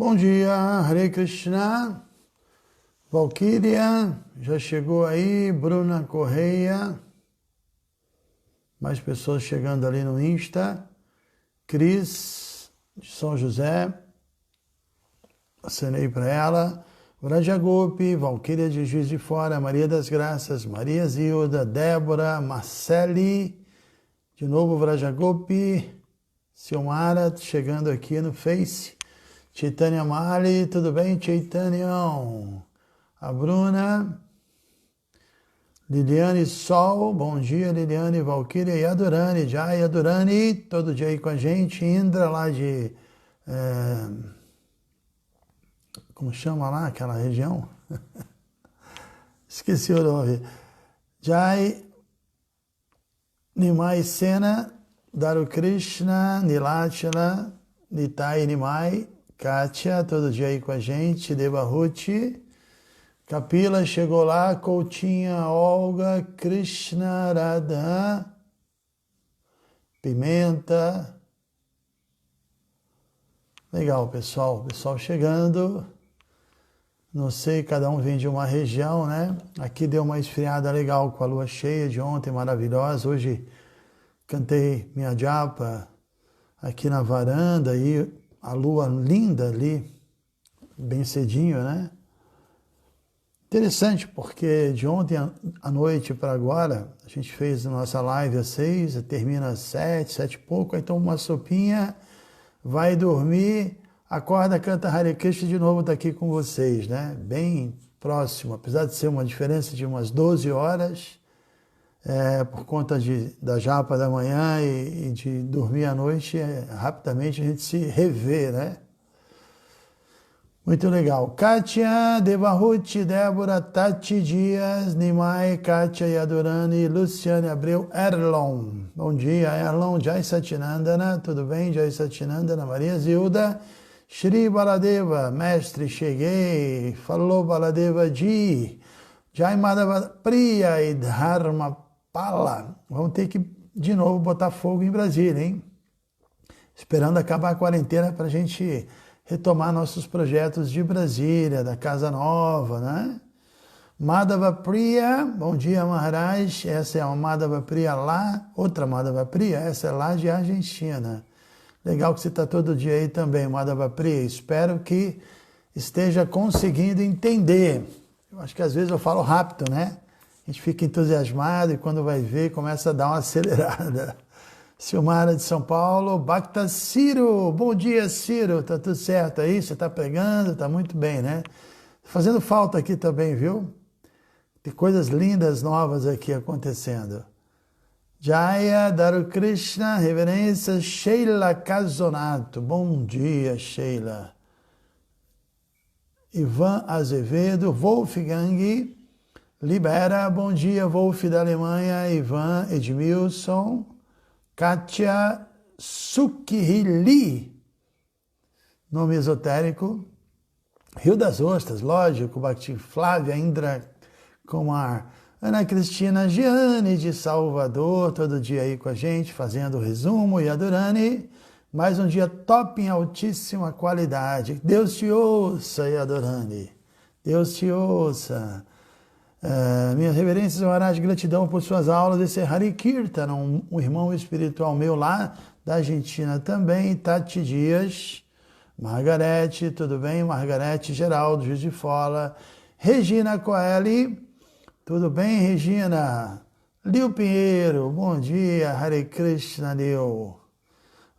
Bom dia, Hare Krishna, Valquíria, já chegou aí, Bruna Correia, mais pessoas chegando ali no Insta, Cris, de São José, acenei para ela, Vrajagopi, Valquíria de Juiz de Fora, Maria das Graças, Maria Zilda, Débora, Marcele, de novo Vrajagopi, Silmara, chegando aqui no Face, Chaitanya Mali, tudo bem, Chaitanya? A Bruna, Liliane Sol, bom dia, Liliane, Valquíria e Adorane, Jai Adorane, todo dia aí com a gente, Indra lá de, como chama lá aquela região? Esqueci o nome. Jai, Nimai Sena, Daru Krishna, Nilachala, Nitai Nimai, Kátia, todo dia aí com a gente, Devahuti, Kapila chegou lá, Coutinha, Olga, Krishna, Radha, Pimenta. Legal, pessoal chegando. Não sei, cada um vem de uma região, né? Aqui deu uma esfriada legal com a lua cheia de ontem, maravilhosa. Hoje cantei minha japa aqui na varanda e a lua linda ali, bem cedinho, né? Interessante, porque de ontem à noite para agora, a gente fez a nossa live às 6, termina às 7 e pouco, aí toma uma sopinha, vai dormir, acorda, canta Hare Krishna de novo, tá aqui com vocês, né? Bem próximo, apesar de ser uma diferença de umas 12 horas, por conta da japa da manhã e de dormir à noite, rapidamente a gente se revê, né? Muito legal. Kátia, Devahuti, Débora, Tati Dias, Nimai, Kátia e Adorane, Luciane Abreu, Erlon. Bom dia, Erlon, Jai Satinandana, tudo bem? Jai Satinandana, Maria Zilda, Shri Baladeva, mestre, cheguei, falou Baladeva Ji, Jai Madhava Priya e Dharma Pala. Vamos ter que, de novo, botar fogo em Brasília, hein? Esperando acabar a quarentena para a gente retomar nossos projetos de Brasília, da Casa Nova, né? Madhava Priya, bom dia, Maharaj. Essa é a Madhava Priya lá, outra Madhava Priya, essa é lá de Argentina. Legal que você está todo dia aí também, Madhava Priya. Espero que esteja conseguindo entender. Eu acho que às vezes eu falo rápido, né? A gente fica entusiasmado e quando vai ver, começa a dar uma acelerada. Silmara de São Paulo, Bhakta Ciro, bom dia Ciro, tá tudo certo aí? Você tá pegando? Tá muito bem, né? Fazendo falta aqui também, viu? Tem coisas lindas, novas aqui acontecendo. Jaya, Daru Krishna, reverência, Sheila Casonato, bom dia Sheila. Ivan Azevedo, Wolfgang, Libera, bom dia Wolf da Alemanha, Ivan Edmilson, Kátia Sukhili, nome esotérico, Rio das Ostras, lógico, Bhakti Flávia, Indra Kumar, Ana Cristina Gianni de Salvador, todo dia aí com a gente, fazendo o resumo, e Adorane, mais um dia top em altíssima qualidade. Deus te ouça, e Adorane, Deus te ouça. Minhas reverências, Maharaj, gratidão por suas aulas. Esse é Hari Kirtan, um irmão espiritual meu lá da Argentina também, Tati Dias, Margarete, tudo bem? Margarete Geraldo, Juiz de Fora, Regina Coeli, tudo bem, Regina? Lio Pinheiro, bom dia, Hare Krishna, Lio.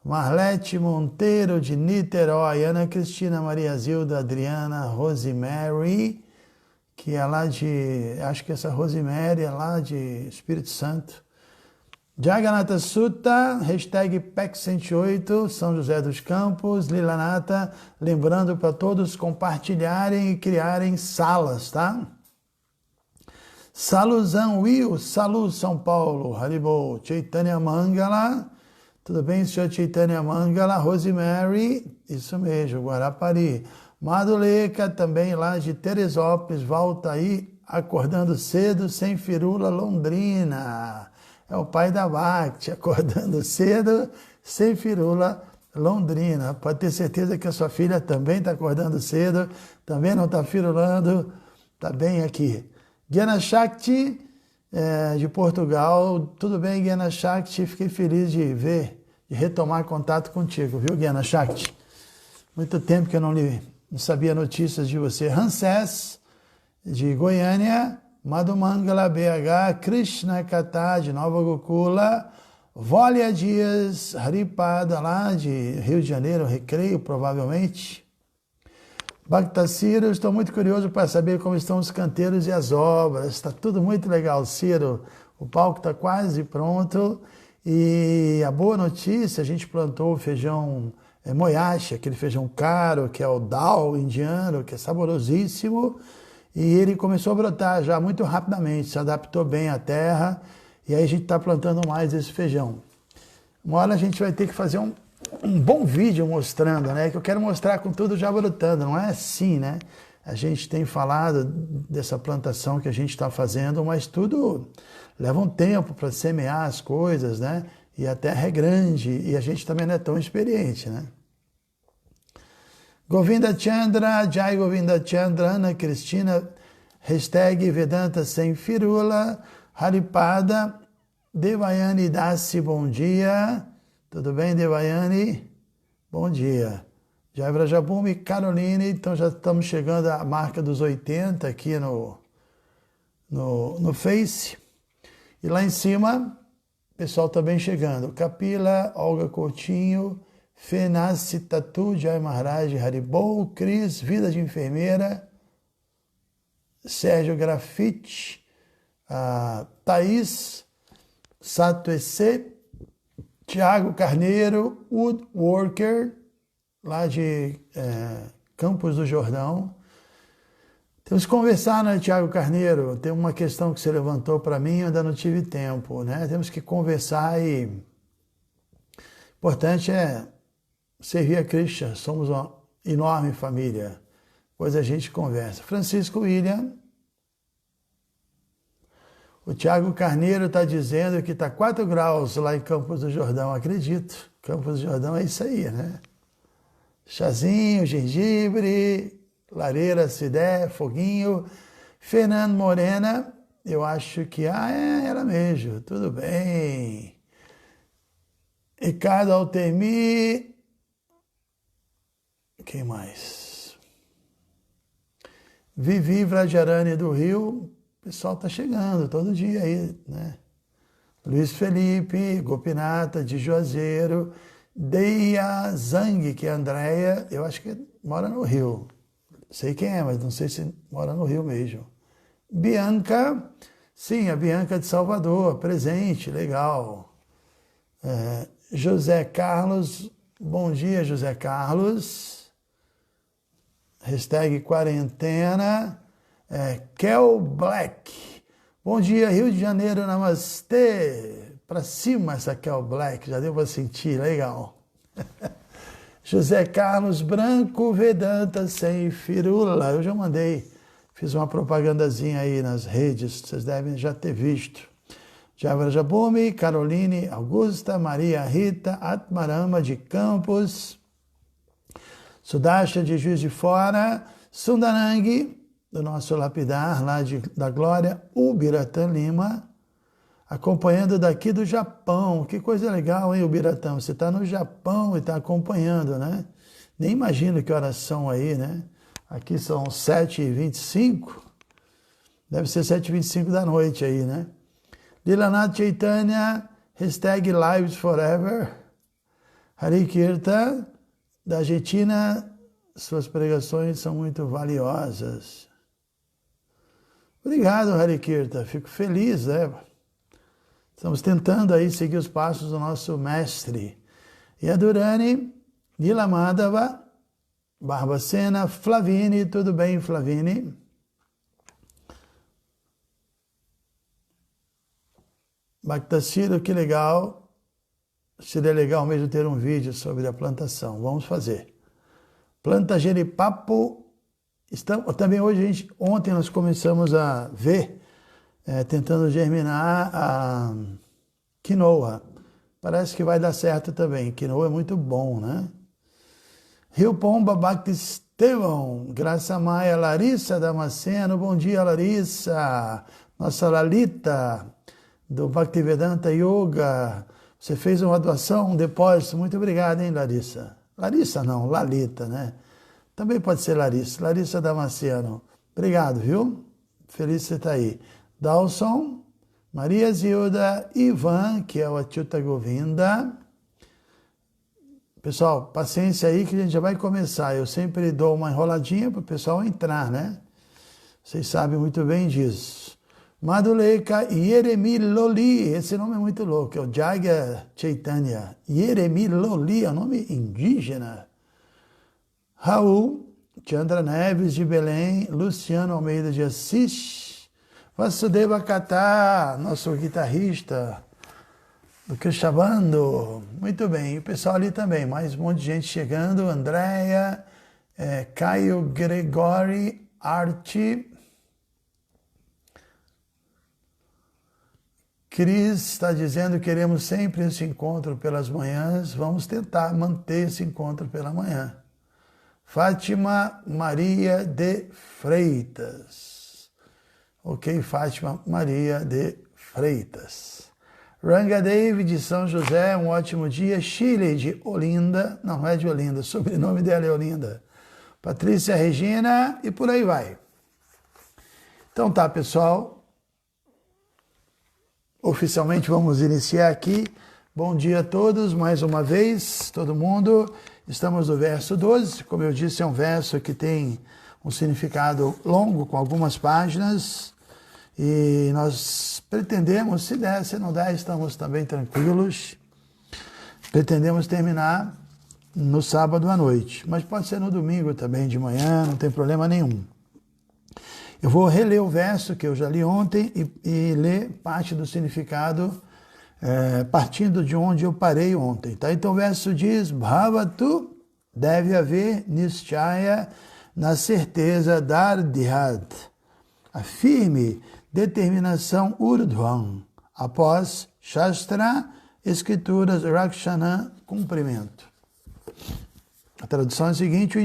Marlete Monteiro de Niterói, Ana Cristina, Maria Zilda, Adriana, Rosemary, que é lá de, acho que essa Rosemary é lá de Espírito Santo. Jagannatha Sutta, hashtag PEC 108, São José dos Campos, Lilanata, lembrando para todos compartilharem e criarem salas, tá? Saluzão Will, Salu São Paulo, Haribo, Chaitanya Mangala, tudo bem, senhor Chaitanya Mangala, Rosemary, isso mesmo, Guarapari. Maduleca, também lá de Teresópolis, volta aí, acordando cedo, sem firula, Londrina. É o pai da Bhakti, acordando cedo, sem firula, Londrina. Pode ter certeza que a sua filha também está acordando cedo, também não está firulando, está bem aqui. Guiana Shakti, de Portugal. Tudo bem, Guiana Shakti? Fiquei feliz de ver, de retomar contato contigo, viu, Guiana Shakti? Muito tempo que eu não sabia notícias de você. Ramsés, de Goiânia. Madhumangala BH, Krishna Kata, de Nova Gokula. Vólia Dias, Haripada, lá de Rio de Janeiro, Recreio, provavelmente. Bhaktaciro, estou muito curioso para saber como estão os canteiros e as obras. Está tudo muito legal, Ciro. O palco está quase pronto. E a boa notícia, a gente plantou o feijão moyashi, aquele feijão caro, que é o dal indiano, que é saborosíssimo. E ele começou a brotar já muito rapidamente, se adaptou bem à terra. E aí a gente está plantando mais esse feijão. Uma hora a gente vai ter que fazer um bom vídeo mostrando, né? Que eu quero mostrar com tudo já brotando, não é assim, né? A gente tem falado dessa plantação que a gente está fazendo, mas tudo leva um tempo para semear as coisas, né? E a terra é grande e a gente também não é tão experiente, né? Govinda Chandra, Jai Govinda Chandra, Ana Cristina, hashtag Vedanta Sem Firula, Haripada, Devayani Dasi, bom dia. Tudo bem, Devayani? Bom dia. Jai Vrajabhumi, Caroline, então já estamos chegando à marca dos 80 aqui no Face. E lá em cima, o pessoal também chegando. Kapila, Olga Coutinho, Fenassi Tatu, Jai Maharaj, Haribol, Cris, Vida de Enfermeira, Sérgio Grafite, Thaís, Sato EC, Tiago Carneiro, Woodworker, lá de Campos do Jordão. Temos que conversar, né, Tiago Carneiro? Tem uma questão que você levantou para mim, eu ainda não tive tempo, né? Temos que conversar e o importante é servir a Krishna, somos uma enorme família, pois a gente conversa. Francisco William, o Tiago Carneiro está dizendo que está 4 graus lá em Campos do Jordão, acredito. Campos do Jordão é isso aí, né? Chazinho, gengibre, lareira, cidé, foguinho. Fernando Morena, eu acho que, era mesmo, tudo bem. Ricardo Altemi, quem mais? Vivi Vrajarani do Rio, o pessoal está chegando todo dia aí, né? Luiz Felipe, Gopinata, de Juazeiro, Deia Zang, que é a Andréia, eu acho que mora no Rio. Sei quem é, mas não sei se mora no Rio mesmo. Bianca, sim, a Bianca de Salvador, presente, legal. José Carlos, bom dia, José Carlos. Hashtag quarentena. Kel Black. Bom dia, Rio de Janeiro, namastê. Para cima essa Kel Black, já deu para sentir, legal. José Carlos Branco, Vedanta Sem Firula. Eu já mandei, fiz uma propagandazinha aí nas redes, vocês devem já ter visto. Javra Jabumi, Caroline Augusta, Maria Rita, Atmarama de Campos, Sudasha de Juiz de Fora, Sundarang, do nosso lapidar lá da Glória, Ubiratã Lima, acompanhando daqui do Japão. Que coisa legal, hein, Ubiratã? Você está no Japão e está acompanhando, né? Nem imagino que horas são aí, né? Aqui são 7h25, deve ser 7h25 da noite aí, né? Lilanath Chaitanya, hashtag Lives Forever, Hari Kirtan, da Argentina, suas pregações são muito valiosas. Obrigado, Hari Kirtan, fico feliz, né? Estamos tentando aí seguir os passos do nosso mestre. Yadurani, Nila Madhava, Barbacena, Flavine, tudo bem, Flavine? Bhaktaciro, que legal. Seria legal mesmo ter um vídeo sobre a plantação. Vamos fazer. Planta Jeripapo. Também ontem nós começamos a ver, tentando germinar a quinoa. parece que vai dar certo também. Quinoa é muito bom, né? Rio Pomba, Bactistevão, Graça Maia, Larissa Damasceno, bom dia, Larissa. Nossa Lalita, do Bhaktivedanta Yoga, você fez uma doação, um depósito, muito obrigado, hein, Larissa? Larissa não, Lalita, né? Também pode ser Larissa, Larissa Damasceno. Obrigado, viu? Feliz você estar aí. Dalson, Maria Zilda, Ivan, que é o Achyuta Govinda. Pessoal, paciência aí que a gente já vai começar. Eu sempre dou uma enroladinha para o pessoal entrar, né? Vocês sabem muito bem disso. Madhuleka Yeremi Loli, esse nome é muito louco, é o Jagya Chaitanya. Yeremi Loli, é um nome indígena. Raul, Chandra Neves de Belém, Luciano Almeida de Assis, Vasudeva Katá, nosso guitarrista do Krishabando. Muito bem, e o pessoal ali também, mais um monte de gente chegando, Andréia, Caio Gregori, Arte, Cris está dizendo que queremos sempre esse encontro pelas manhãs, vamos tentar manter esse encontro pela manhã. Fátima Maria de Freitas. Ok, Fátima Maria de Freitas. Ranga David de São José, um ótimo dia. Chile de Olinda, não é de Olinda, o sobrenome dela é Olinda. Patrícia Regina e por aí vai. Então tá, pessoal. Oficialmente vamos iniciar aqui. Bom dia a todos, mais uma vez, todo mundo. Estamos no verso 12, como eu disse, é um verso que tem um significado longo, com algumas páginas. E nós pretendemos, se der, se não der, estamos também tranquilos. Pretendemos terminar no sábado à noite, mas pode ser no domingo também, de manhã, não tem problema nenhum. Eu vou reler o verso que eu já li ontem e ler parte do significado partindo de onde eu parei ontem. Tá? Então o verso diz, Bhavatu, deve haver Nischaya na certeza Dardhyat, a firme determinação Urdhvam, após Shastra, escrituras Rakshana, cumprimento. A tradução é a seguinte,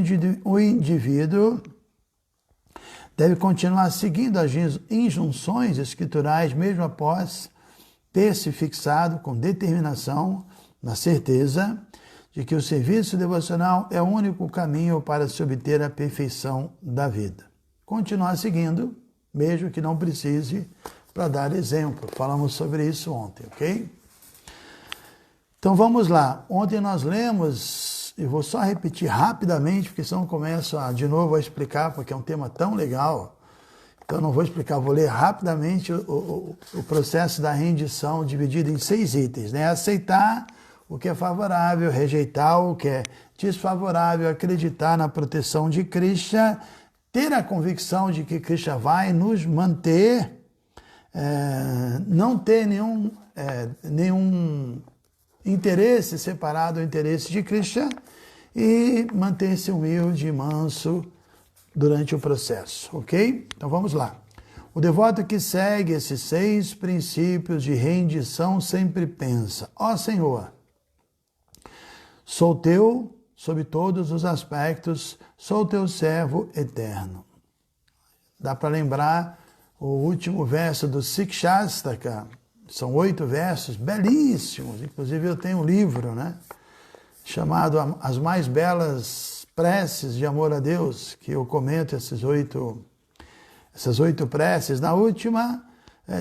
o indivíduo deve continuar seguindo as injunções escriturais mesmo após ter se fixado com determinação na certeza de que o serviço devocional é o único caminho para se obter a perfeição da vida. Continuar seguindo, mesmo que não precise, para dar exemplo. Falamos sobre isso ontem, ok? Então vamos lá. Ontem nós lemos, e vou só repetir rapidamente, porque senão começo de novo a explicar, porque é um tema tão legal. Então não vou explicar, vou ler rapidamente o processo da rendição dividido em 6 itens. Né? Aceitar o que é favorável, rejeitar o que é desfavorável, acreditar na proteção de Krishna, ter a convicção de que Krishna vai nos manter, não ter nenhum interesse separado do interesse de Krishna e manter-se humilde e manso durante o processo, ok? Então vamos lá. O devoto que segue esses 6 princípios de rendição sempre pensa, ó Senhor, sou teu sob todos os aspectos, sou teu servo eterno. Dá para lembrar o último verso do Sikshastaka, são 8 versos belíssimos, inclusive eu tenho um livro, né, chamado As Mais Belas Preces de Amor a Deus, que eu comento essas 8 preces. Na última,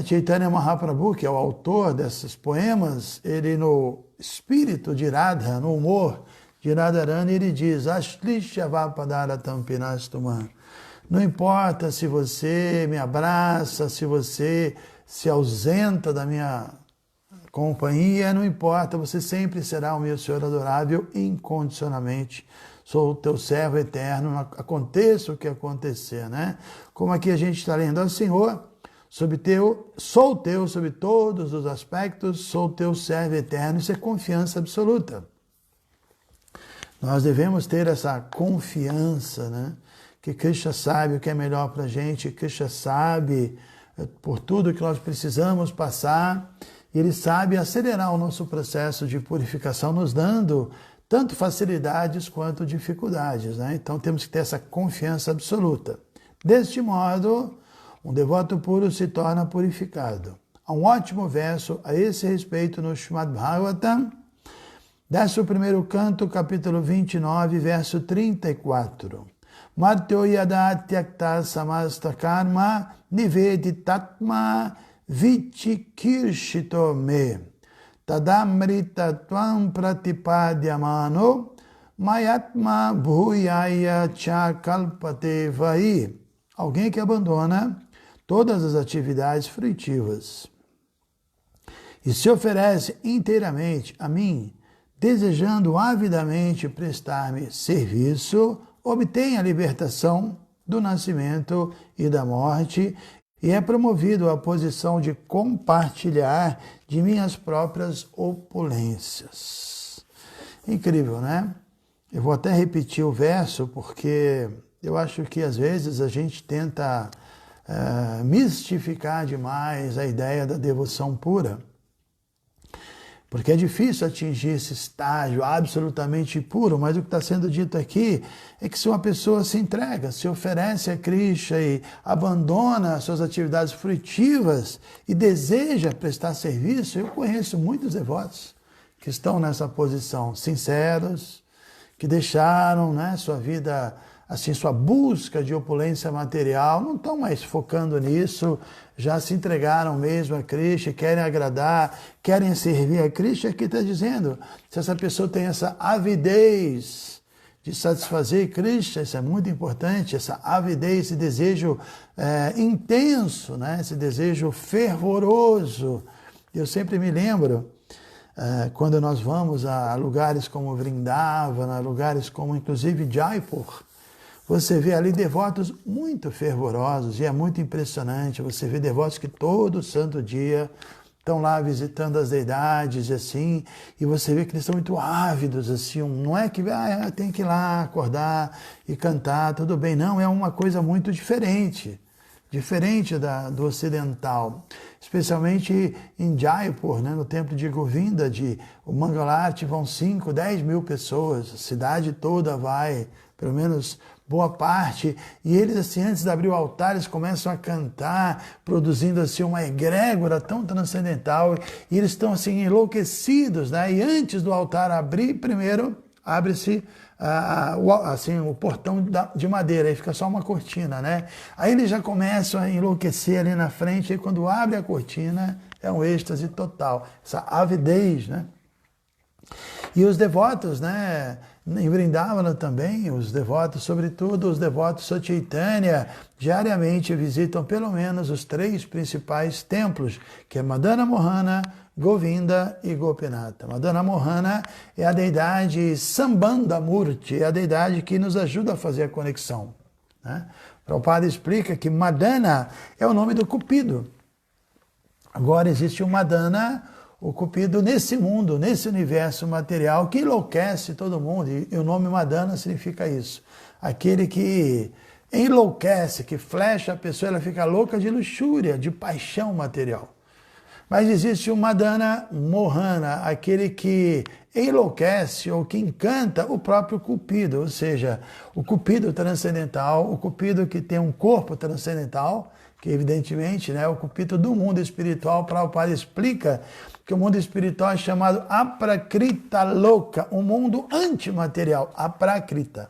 Chaitanya Mahaprabhu, que é o autor desses poemas, ele no espírito de Radha, no humor de Radharani, ele diz, Ashlishyavapadarattam pinastumam. Não importa se você me abraça, se você se ausenta da minha companhia, não importa, você sempre será o meu Senhor adorável incondicionalmente. Sou o teu servo eterno, aconteça o que acontecer, né? Como aqui a gente está lendo, ó Senhor, sou teu sobre todos os aspectos, sou teu servo eterno, isso é confiança absoluta. Nós devemos ter essa confiança, né? Que Krishna sabe o que é melhor para a gente, Krishna sabe por tudo que nós precisamos passar Ele sabe acelerar o nosso processo de purificação, nos dando tanto facilidades quanto dificuldades, né? Então temos que ter essa confiança absoluta. Deste modo, um devoto puro se torna purificado. Há um ótimo verso a esse respeito no Srimad Bhagavatam, 11º canto, capítulo 29, verso 34. Martyo yada tyakta samasta karma nivedi tatma vichikirshito me tadamrita tvam pratipadyamano mayatma bhuyaya cha kalpate vai. Alguém que abandona todas as atividades fruitivas e se oferece inteiramente a mim, desejando avidamente prestar-me serviço, obtém a libertação do nascimento e da morte e é promovido à posição de compartilhar de minhas próprias opulências. Incrível, né? Eu vou até repetir o verso porque eu acho que às vezes a gente tenta mistificar demais a ideia da devoção pura. Porque é difícil atingir esse estágio absolutamente puro, mas o que está sendo dito aqui é que se uma pessoa se entrega, se oferece a Krishna e abandona suas atividades fruitivas e deseja prestar serviço, eu conheço muitos devotos que estão nessa posição, sinceros, que deixaram, né, sua vida, assim, sua busca de opulência material, não estão mais focando nisso, já se entregaram mesmo a Krishna, querem agradar, querem servir a Krishna. Aqui está dizendo, se essa pessoa tem essa avidez de satisfazer Krishna, isso é muito importante, essa avidez, esse desejo intenso, né? Esse desejo fervoroso. Eu sempre me lembro, quando nós vamos a lugares como Vrindavana, lugares como inclusive Jaipur, você vê ali devotos muito fervorosos e é muito impressionante. Você vê devotos que todo santo dia estão lá visitando as deidades assim, e você vê que eles estão muito ávidos, assim, não é que tem que ir lá acordar e cantar, tudo bem, não, é uma coisa muito diferente do ocidental, especialmente em Jaipur, né, no templo de Govinda, o Mangalarti, vão 5, 10 mil pessoas, a cidade toda vai, pelo menos boa parte, e eles assim, antes de abrir o altar, eles começam a cantar, produzindo assim uma egrégora tão transcendental, e eles estão assim enlouquecidos, né? E antes do altar abrir, primeiro abre-se assim, o portão de madeira, aí fica só uma cortina, né? Aí eles já começam a enlouquecer ali na frente, e quando abre a cortina, é um êxtase total, essa avidez, né? E os devotos, né, em Vrindavana também, os devotos, sobretudo os devotos Sachaitanya, diariamente visitam pelo menos os 3 principais templos, que é Madana Mohana, Govinda e Gopinata. Madana Mohana é a deidade Sambandha Murti, é a deidade que nos ajuda a fazer a conexão, né? Prabhupada explica que Madana é o nome do Cupido. Agora existe o Madana, o Cupido, nesse mundo, nesse universo material que enlouquece todo mundo, e o nome Madana significa isso. Aquele que enlouquece, que flecha a pessoa, ela fica louca de luxúria, de paixão material. Mas existe o Madana Mohana, aquele que enlouquece ou que encanta o próprio Cupido, ou seja, o Cupido transcendental, o Cupido que tem um corpo transcendental, que evidentemente, né, o Cupido do mundo espiritual. Prabhupada explica que o mundo espiritual é chamado Aprakrita Loka, um mundo antimaterial, Aprakrita.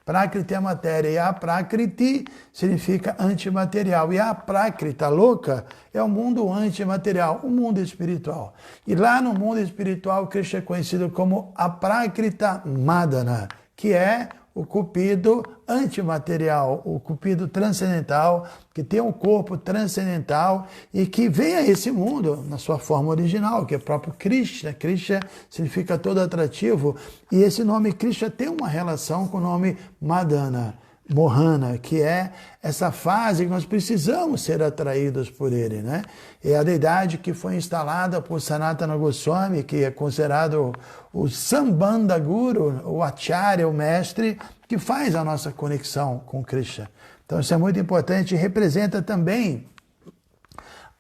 Prakriti é a matéria e Aprakriti significa antimaterial. E a Aprakrita Loka é o mundo antimaterial, o mundo espiritual. E lá no mundo espiritual, Krishna é conhecido como Aprakrita Madana, que é o Cupido antimaterial, o Cupido transcendental, que tem um corpo transcendental e que vem a esse mundo na sua forma original, que é o próprio Krishna. Krishna significa todo atrativo, e esse nome Krishna tem uma relação com o nome Madana Mohana, que é essa fase que nós precisamos ser atraídos por ele, né? É a deidade que foi instalada por Sanatana Goswami, que é considerado o Sambandha Guru, o Acharya, o mestre, que faz a nossa conexão com Krishna. Então isso é muito importante e representa também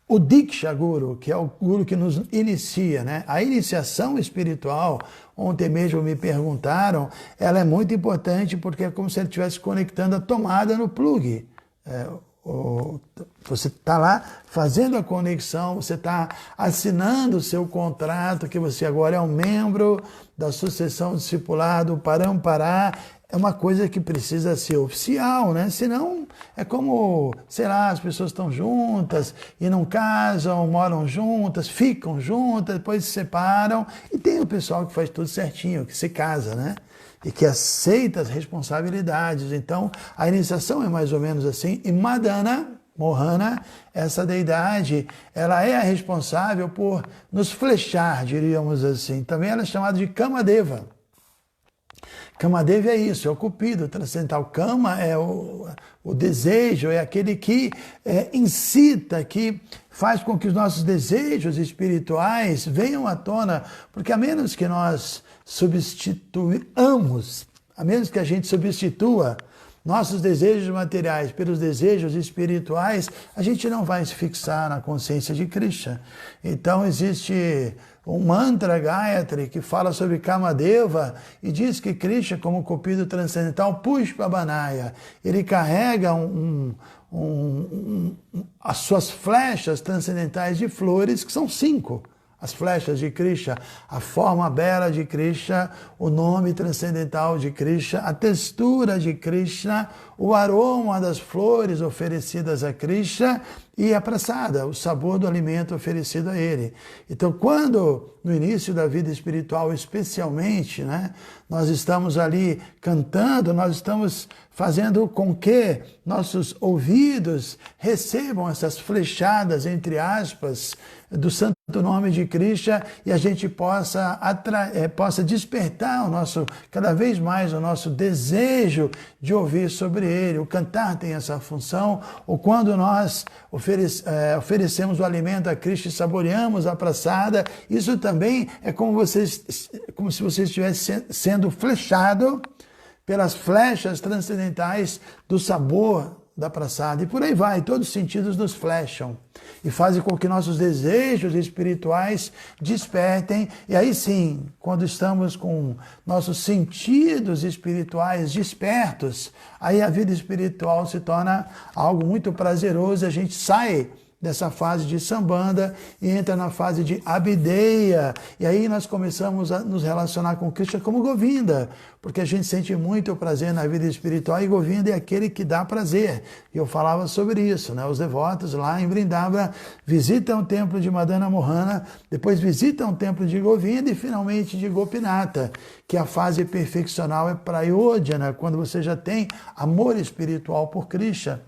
o Diksha Guru, que é o Guru que nos inicia, né? A iniciação espiritual, ontem mesmo me perguntaram, ela é muito importante porque é como se ele estivesse conectando a tomada no plug. Você está lá fazendo a conexão, você está assinando o seu contrato, que você agora é um membro da sucessão discipular do Parampará. É uma coisa que precisa ser oficial, né? Senão é como, sei lá, as pessoas estão juntas e não casam, moram juntas, ficam juntas, depois se separam. E tem o pessoal que faz tudo certinho, que se casa, né? E que aceita as responsabilidades. Então, a iniciação é mais ou menos assim. E Madana Mohana, essa deidade, ela é a responsável por nos flechar, diríamos assim. Também ela é chamada de Kamadeva. Kamadeva é isso, é o cupido transcendental. Kama é o desejo, é aquele que incita, que faz com que os nossos desejos espirituais venham à tona, porque a menos que nós substituamos, a menos que a gente substitua nossos desejos materiais pelos desejos espirituais, a gente não vai se fixar na consciência de Krishna. Então existe um mantra Gayatri que fala sobre Kamadeva e diz que Krishna, como cupido transcendental, Pushpa Banaya, ele carrega as suas flechas transcendentais de flores, que são 5. As flechas de Krishna, a forma bela de Krishna, o nome transcendental de Krishna, a textura de Krishna, o aroma das flores oferecidas a Krishna e a prasada, o sabor do alimento oferecido a ele. Então, quando, no início da vida espiritual especialmente, né, nós estamos ali cantando, nós estamos fazendo com que nossos ouvidos recebam essas flechadas, entre aspas, do santo nome de Krishna e a gente possa despertar cada vez mais o nosso desejo de ouvir sobre ele. O cantar tem essa função, ou quando nós oferecemos o alimento a Krishna e saboreamos a prasada, isso também é como se você estivesse sendo flechado pelas flechas transcendentais do sabor da prasada. E por aí vai, todos os sentidos nos flecham e fazem com que nossos desejos espirituais despertem. E aí sim, quando estamos com nossos sentidos espirituais despertos, aí a vida espiritual se torna algo muito prazeroso, a gente sai dessa fase de sambanda e entra na fase de abideia. E aí nós começamos a nos relacionar com Krishna como Govinda, porque a gente sente muito prazer na vida espiritual e Govinda é aquele que dá prazer. E eu falava sobre isso, né? Os devotos lá em Vrindavana visitam o templo de Madana Mohana, depois visitam o templo de Govinda e finalmente de Gopinata, que a fase perfeccional é Prayodhana, quando você já tem amor espiritual por Krishna.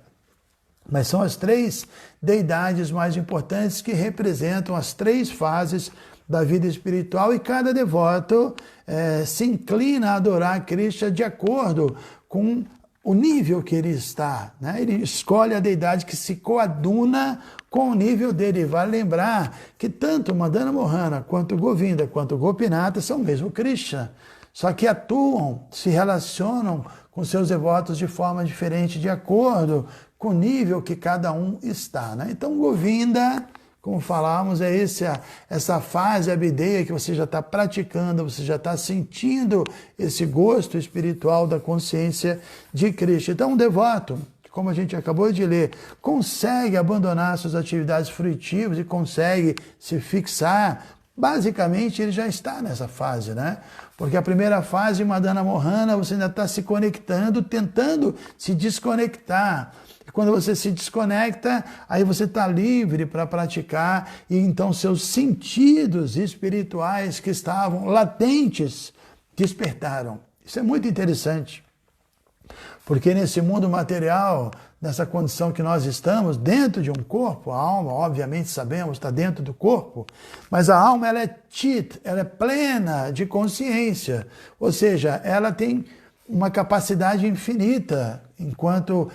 Mas são as 3 deidades mais importantes que representam as 3 fases da vida espiritual e cada devoto se inclina a adorar Krishna de acordo com o nível que ele está, né? Ele escolhe a deidade que se coaduna com o nível dele. Vale lembrar que tanto Madana Mohana, quanto Govinda, quanto Gopinata são o mesmo Krishna, só que atuam, se relacionam com seus devotos de forma diferente, de acordo com o nível que cada um está, né? Então, Govinda, como falamos, é essa fase abideia que você já está praticando, você já está sentindo esse gosto espiritual da consciência de Krishna. Então, um devoto, como a gente acabou de ler, consegue abandonar suas atividades fruitivas e consegue se fixar. Basicamente, ele já está nessa fase, né? Porque a primeira fase, Madana Mohana, você ainda está se conectando, tentando se desconectar. E quando você se desconecta, aí você está livre para praticar e então seus sentidos espirituais que estavam latentes despertaram. Isso é muito interessante. Porque nesse mundo material, nessa condição que nós estamos, dentro de um corpo, a alma, obviamente sabemos, está dentro do corpo, mas a alma ela é chit, ela é plena de consciência, ou seja, ela tem uma capacidade infinita, enquanto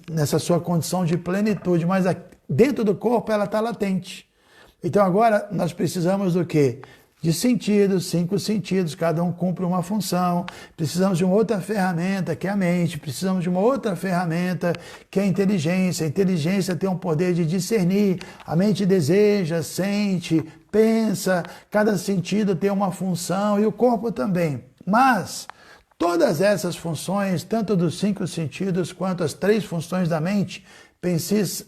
nessa sua condição de plenitude, mas dentro do corpo ela está latente. Então agora nós precisamos do quê? de sentidos, 5 sentidos, cada um cumpre uma função. Precisamos de uma outra ferramenta, que é a mente. Precisamos de uma outra ferramenta, que é a inteligência. A inteligência tem o poder de discernir. A mente deseja, sente, pensa. Cada sentido tem uma função e o corpo também. Mas todas essas funções, tanto dos 5 sentidos quanto as 3 funções da mente,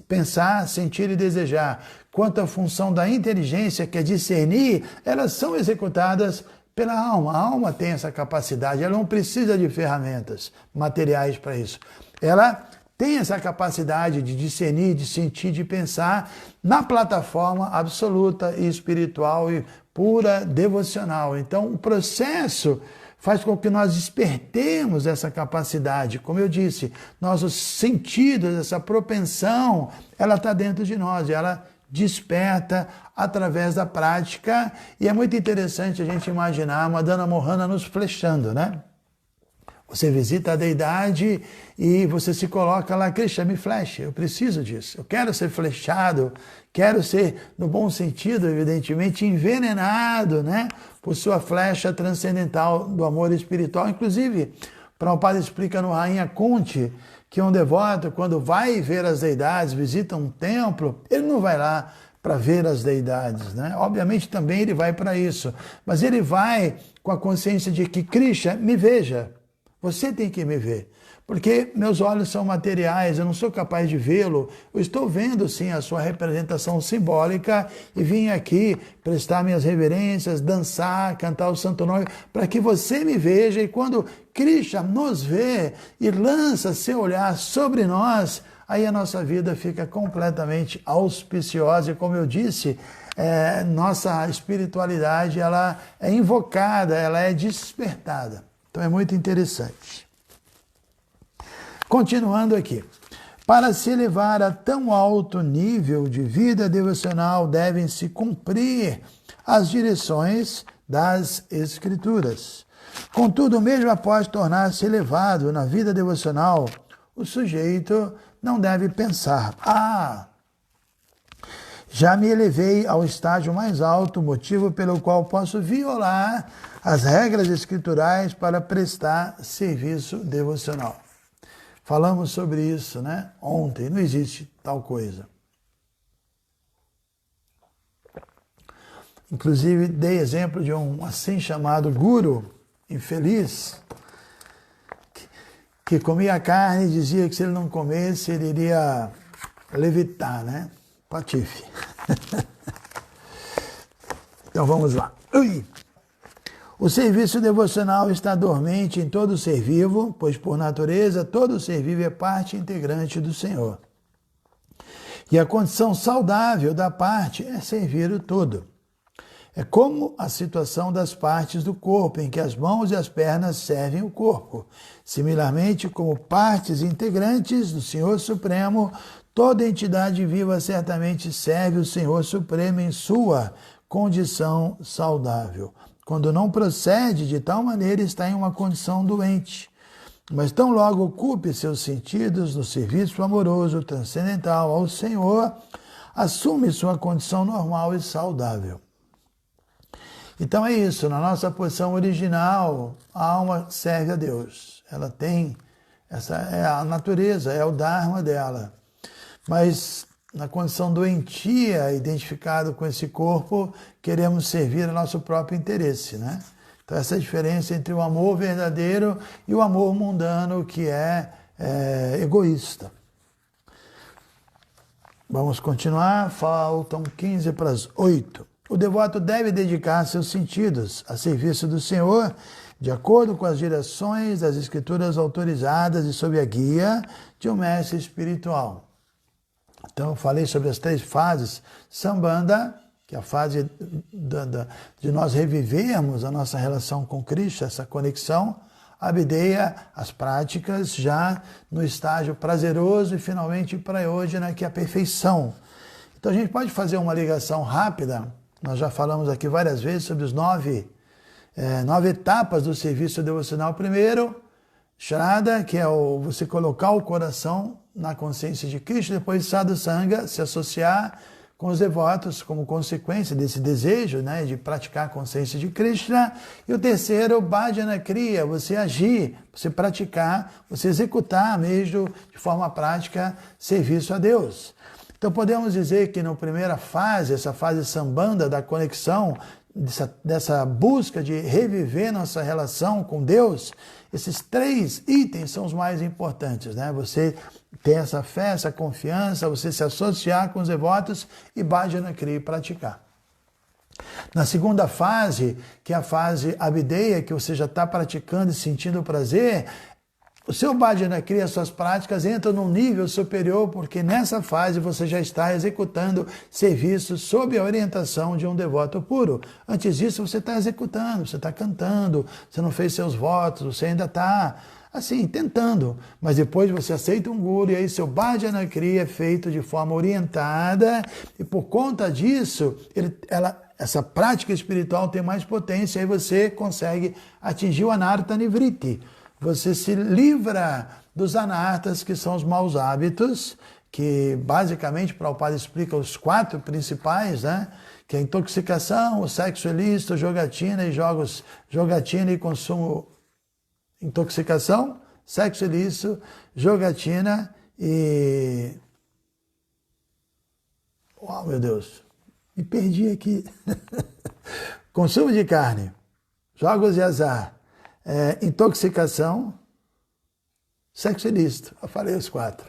pensar, sentir e desejar, quanto à função da inteligência, que é discernir, elas são executadas pela alma. A alma tem essa capacidade, ela não precisa de ferramentas materiais para isso. Ela tem essa capacidade de discernir, de sentir, de pensar na plataforma absoluta e espiritual e pura devocional. Então, o processo faz com que nós despertemos essa capacidade. Como eu disse, nossos sentidos, essa propensão, ela está dentro de nós, ela desperta através da prática. E é muito interessante a gente imaginar uma Dana Mohana nos flechando, né? Você visita a deidade e você se coloca lá, Krishna, me flecha, eu preciso disso. Eu quero ser flechado, quero ser, no bom sentido, evidentemente, envenenado, né, por sua flecha transcendental do amor espiritual. Inclusive, Prabhupada explica no Rainha Kunti que um devoto, quando vai ver as deidades, visita um templo, ele não vai lá para ver as deidades, né? Obviamente também ele vai para isso, mas ele vai com a consciência de que Krishna, me veja. Você tem que me ver, porque meus olhos são materiais, eu não sou capaz de vê-lo. Eu estou vendo, sim, a sua representação simbólica e vim aqui prestar minhas reverências, dançar, cantar o Santo Nome, para que você me veja. E quando Krishna nos vê e lança seu olhar sobre nós, aí a nossa vida fica completamente auspiciosa. E como eu disse, nossa espiritualidade ela é invocada, ela é despertada. Então é muito interessante. Continuando aqui. Para se elevar a tão alto nível de vida devocional, devem-se cumprir as direções das Escrituras. Contudo, mesmo após tornar-se elevado na vida devocional, o sujeito não deve pensar: já me elevei ao estágio mais alto, motivo pelo qual posso violar as regras escriturais para prestar serviço devocional. Falamos sobre isso, né? Ontem, não existe tal coisa. Inclusive, dei exemplo de um assim chamado guru infeliz, que comia carne e dizia que se ele não comesse, ele iria levitar, né? Patife. Então vamos lá. O serviço devocional está dormente em todo ser vivo, pois por natureza todo ser vivo é parte integrante do Senhor. E a condição saudável da parte é servir o todo. É como a situação das partes do corpo, em que as mãos e as pernas servem o corpo. Similarmente, como partes integrantes do Senhor Supremo, toda entidade viva certamente serve o Senhor Supremo em sua condição saudável. Quando não procede de tal maneira, está em uma condição doente. Mas tão logo ocupe seus sentidos no serviço amoroso, transcendental ao Senhor, assume sua condição normal e saudável. Então é isso, na nossa posição original, a alma serve a Deus. Ela tem, essa é a natureza, é o dharma dela. Mas na condição doentia, identificado com esse corpo, queremos servir ao nosso próprio interesse, né? Então essa é a diferença entre o amor verdadeiro e o amor mundano, que é egoísta. Vamos continuar, faltam 15 para as 8. O devoto deve dedicar seus sentidos a serviço do Senhor, de acordo com as direções das Escrituras autorizadas e sob a guia de um mestre espiritual. Então, eu falei sobre as 3 fases. Sambandha, que é a fase de nós revivermos a nossa relação com Krishna, essa conexão. Abhideya, as práticas, já no estágio prazeroso. E, finalmente, Prayojana, que é a perfeição. Então, a gente pode fazer uma ligação rápida. Nós já falamos aqui várias vezes sobre as 9 etapas do serviço devocional. Primeiro, Shraddha, que é você colocar o coração na consciência de Krishna. Depois, Sadhusanga, se associar com os devotos como consequência desse desejo, né, de praticar a consciência de Krishna. E o terceiro, bhajana kriya, você agir, você praticar, você executar mesmo de forma prática serviço a Deus. Então podemos dizer que na primeira fase, essa fase sambanda da conexão, dessa busca de reviver nossa relação com Deus, esses 3 itens são os mais importantes, né? Você ter essa fé, essa confiança, você se associar com os devotos e bhajana kriya praticar. Na segunda fase, que é a fase abhideya, que você já está praticando e sentindo prazer, o seu bhajana kriya, as suas práticas entram num nível superior, porque nessa fase você já está executando serviços sob a orientação de um devoto puro. Antes disso você está executando, você está cantando, você não fez seus votos, você ainda está assim, tentando. Mas depois você aceita um guru e aí seu bhajana kriya é feito de forma orientada e por conta disso, essa prática espiritual tem mais potência e você consegue atingir o anartha nivritti. Você se livra dos anartas, que são os maus hábitos, que basicamente Prabhupada explica os 4 principais, né? Que é a intoxicação, o sexo ilícito, jogatina e consumo, intoxicação, sexo ilícito, jogatina e... Uau, meu Deus, me perdi aqui. Consumo de carne, jogos de azar, intoxicação, sexo ilícito. Eu falei os 4.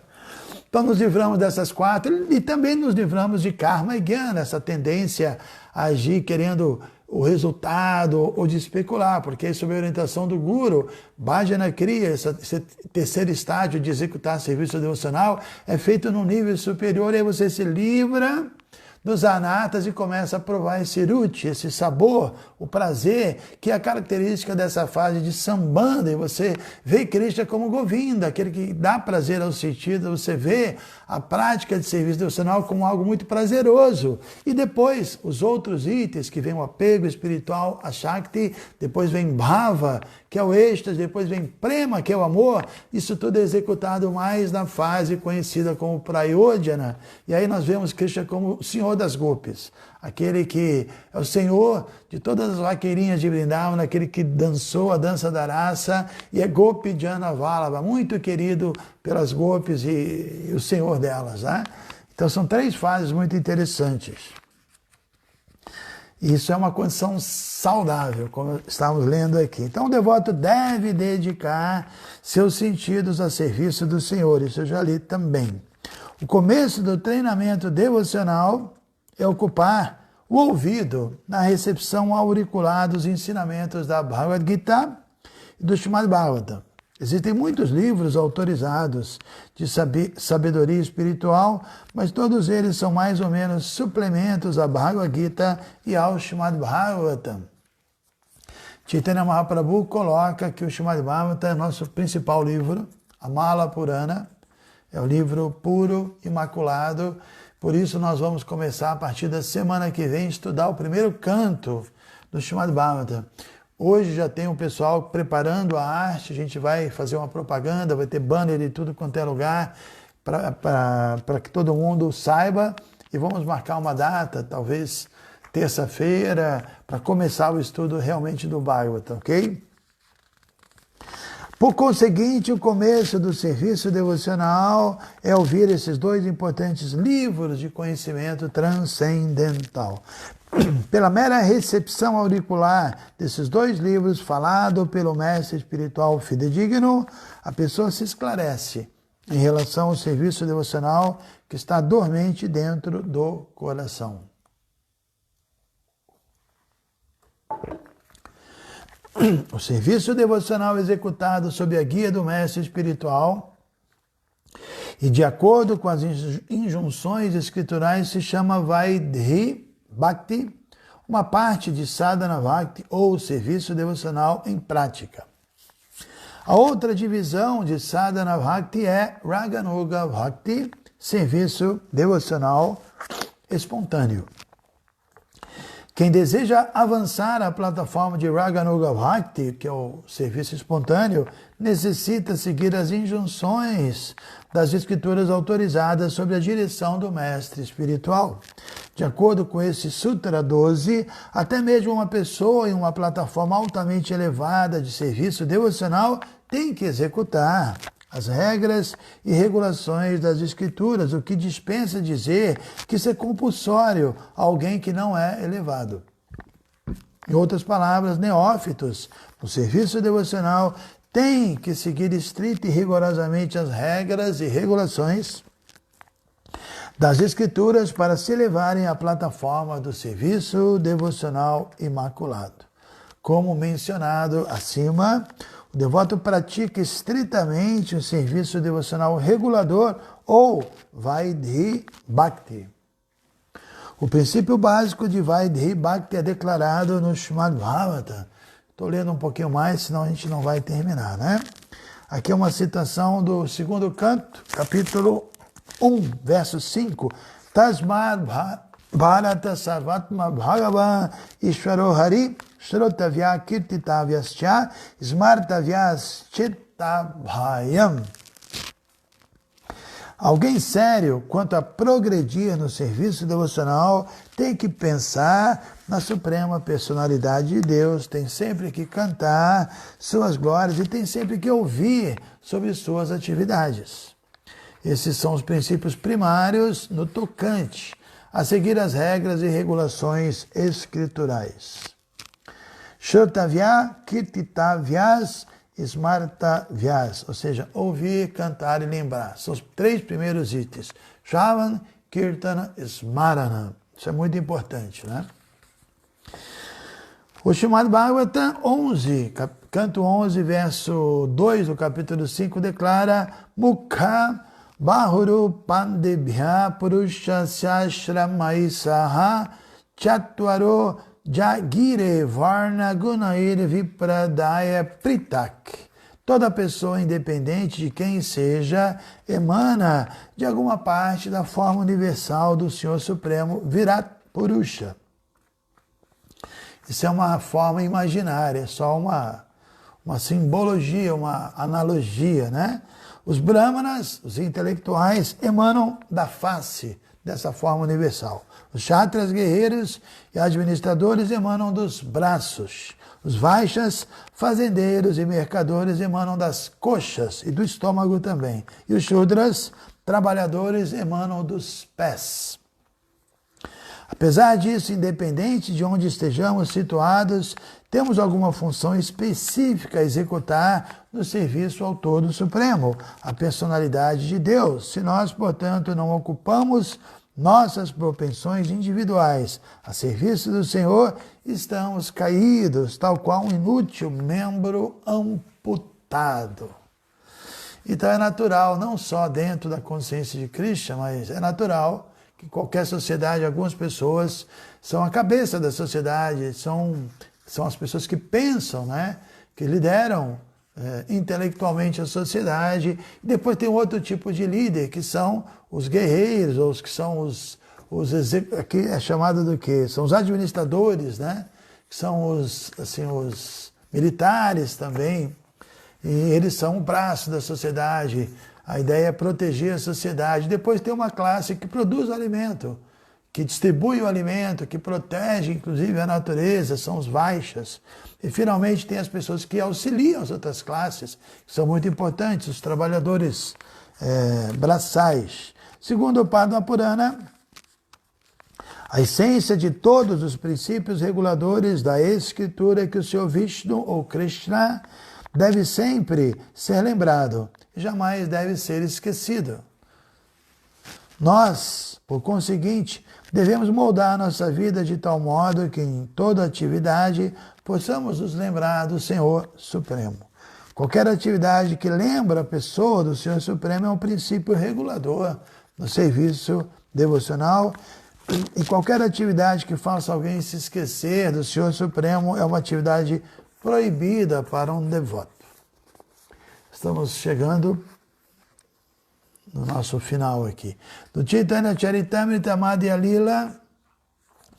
Então nos livramos dessas 4 e também nos livramos de karma e jnana, essa tendência a agir querendo o resultado ou de especular, porque sob a orientação do guru, bhajana kriya, esse terceiro estágio de executar serviço devocional, é feito num nível superior e aí você se livra dos anartas e começa a provar esse ruchi, esse sabor, o prazer, que é a característica dessa fase de sambanda, e você vê Krishna como Govinda, aquele que dá prazer aos sentidos, você vê a prática de serviço devocional como algo muito prazeroso. E depois, os outros itens, que vem o apego espiritual, a Shakti, depois vem Bhava, que é o êxtase, depois vem Prema, que é o amor, isso tudo é executado mais na fase conhecida como Prayodhana, e aí nós vemos Krishna como o Senhor das Gopis, aquele que é o Senhor de todas as vaqueirinhas de Vrindavan, aquele que dançou a dança da raça, e é Gopi Jana Vallabha, muito querido pelas Gopis e o Senhor delas, né? Então são 3 fases muito interessantes. Isso é uma condição saudável, como estamos lendo aqui. Então o devoto deve dedicar seus sentidos a serviço do Senhor, isso eu já li também. O começo do treinamento devocional é ocupar o ouvido na recepção auricular dos ensinamentos da Bhagavad Gita e do Srimad Bhagavatam. Existem muitos livros autorizados de sabedoria espiritual, mas todos eles são mais ou menos suplementos à Bhagavad Gita e ao Srimad Bhagavatam. Chaitanya Mahaprabhu coloca que o Srimad Bhagavatam é nosso principal livro, a Mala Purana, é o livro puro, imaculado. Por isso nós vamos começar a partir da semana que vem a estudar o primeiro canto do Srimad Bhagavatam. Hoje já tem um pessoal preparando a arte, a gente vai fazer uma propaganda, vai ter banner de tudo quanto é lugar, para que todo mundo saiba, e vamos marcar uma data, talvez terça-feira, para começar o estudo realmente do Bhagavatam, ok? Por conseguinte, o começo do serviço devocional é ouvir esses 2 importantes livros de conhecimento transcendental. Pela mera recepção auricular desses 2 livros, falado pelo mestre espiritual fidedigno, a pessoa se esclarece em relação ao serviço devocional que está dormente dentro do coração. O serviço devocional executado sob a guia do mestre espiritual e de acordo com as injunções escriturais se chama Vaidhi Bhakti, uma parte de Sadhana Bhakti ou serviço devocional em prática. A outra divisão de Sadhana Bhakti é Raganuga Bhakti, serviço devocional espontâneo. Quem deseja avançar a plataforma de Raganuga Bhakti, que é o serviço espontâneo, necessita seguir as injunções das escrituras autorizadas sobre a direção do mestre espiritual. De acordo com esse Sutra 12, até mesmo uma pessoa em uma plataforma altamente elevada de serviço devocional tem que executar as regras e regulações das escrituras, o que dispensa dizer que isso é compulsório a alguém que não é elevado. Em outras palavras, neófitos no serviço devocional têm que seguir estrita e rigorosamente as regras e regulações das escrituras para se elevarem à plataforma do serviço devocional imaculado. Como mencionado acima, o devoto pratica estritamente o serviço devocional regulador ou Vaidhi Bhakti. O princípio básico de Vaidhi Bhakti é declarado no Srimad Bhagavatam. Estou lendo um pouquinho mais, senão a gente não vai terminar, né? Aqui é uma citação do segundo canto, capítulo 1, verso 5. Tasmad Bharata Sarvatma Bhagavan Ishvaro Hari Shrotavya Kirtitavyascha Smartavyas Chittavhayam. Alguém sério quanto a progredir no serviço devocional tem que pensar na suprema personalidade de Deus, tem sempre que cantar suas glórias e tem sempre que ouvir sobre suas atividades. Esses são os princípios primários no tocante a seguir as regras e regulações escriturais. Shrotavya Kirtitavyas Smartavyas, ou seja, ouvir, cantar e lembrar. São os 3 primeiros itens. Shravan, Kirtana, Smarana. Isso é muito importante, né? O Srimad Bhagavatam 11, canto 11, verso 2 do capítulo 5, declara Mukha Bahuru Pandebhya Purusha Syashramai Saha Chatvaro Jagire Varna Gunair Vipradaya Pritak. Toda pessoa, independente de quem seja, emana de alguma parte da forma universal do Senhor Supremo Virat Purusha. Isso é uma forma imaginária, é só uma simbologia, uma analogia, né? Os brahmanas, os intelectuais, emanam da face dessa forma universal. Os kshatras, guerreiros e administradores emanam dos braços. Os vaixas, fazendeiros e mercadores emanam das coxas e do estômago também. E os shudras, trabalhadores, emanam dos pés. Apesar disso, independente de onde estejamos situados, temos alguma função específica a executar no serviço ao Todo Supremo, a personalidade de Deus. Se nós, portanto, não ocupamos nossas propensões individuais a serviço do Senhor, estamos caídos, tal qual um inútil membro amputado. Então é natural, não só dentro da consciência de Krishna, mas é natural que qualquer sociedade, algumas pessoas são a cabeça da sociedade, são as pessoas que pensam, né? Que lideram intelectualmente a sociedade. E depois tem outro tipo de líder, que são os guerreiros, ou os que são aqui é chamado do quê? São os administradores, né? Que são os militares também. E eles são o braço da sociedade. A ideia é proteger a sociedade. Depois tem uma classe que produz o alimento, que distribui o alimento, que protege, inclusive, a natureza, são os vaixas. E, finalmente, tem as pessoas que auxiliam as outras classes, que são muito importantes, os trabalhadores braçais. Segundo o Padma Purana, a essência de todos os princípios reguladores da Escritura é que o Senhor Vishnu, ou Krishna, deve sempre ser lembrado, jamais deve ser esquecido. Nós, por conseguinte, devemos moldar nossa vida de tal modo que em toda atividade possamos nos lembrar do Senhor Supremo. Qualquer atividade que lembra a pessoa do Senhor Supremo é um princípio regulador no serviço devocional, e qualquer atividade que faça alguém se esquecer do Senhor Supremo é uma atividade proibida para um devoto. Estamos chegando no nosso final aqui. Do Chaitanya Charitamrita Madhya Lila,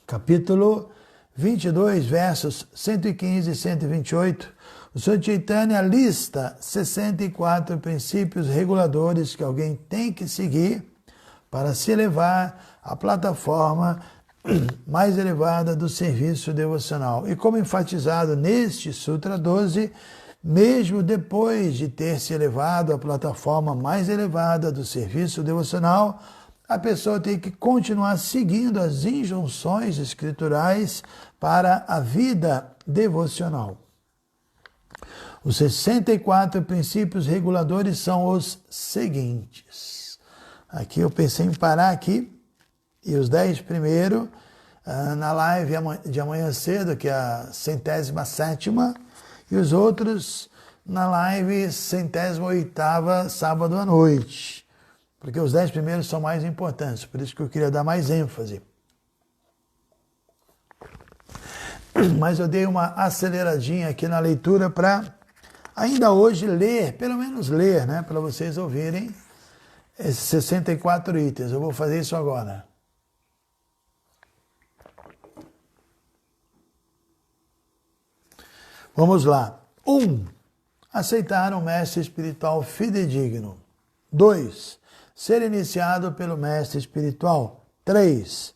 capítulo 22, versos 115 e 128, o Sr. Chaitanya lista 64 princípios reguladores que alguém tem que seguir para se elevar à plataforma mais elevada do serviço devocional. E como enfatizado neste Sutra 12, mesmo depois de ter se elevado à plataforma mais elevada do serviço devocional, a pessoa tem que continuar seguindo as injunções escriturais para a vida devocional. Os 64 princípios reguladores são os seguintes. Aqui eu pensei em parar aqui, e os 10 primeiros, na live de amanhã cedo, que é a 107ª, e os outros na live 108ª, sábado à noite. Porque os 10 primeiros são mais importantes, por isso que eu queria dar mais ênfase. Mas eu dei uma aceleradinha aqui na leitura para ainda hoje ler, pelo menos ler, né, para vocês ouvirem esses 64 itens. Eu vou fazer isso agora. Vamos lá. 1. Aceitar um mestre espiritual fidedigno. 2. Ser iniciado pelo mestre espiritual. 3.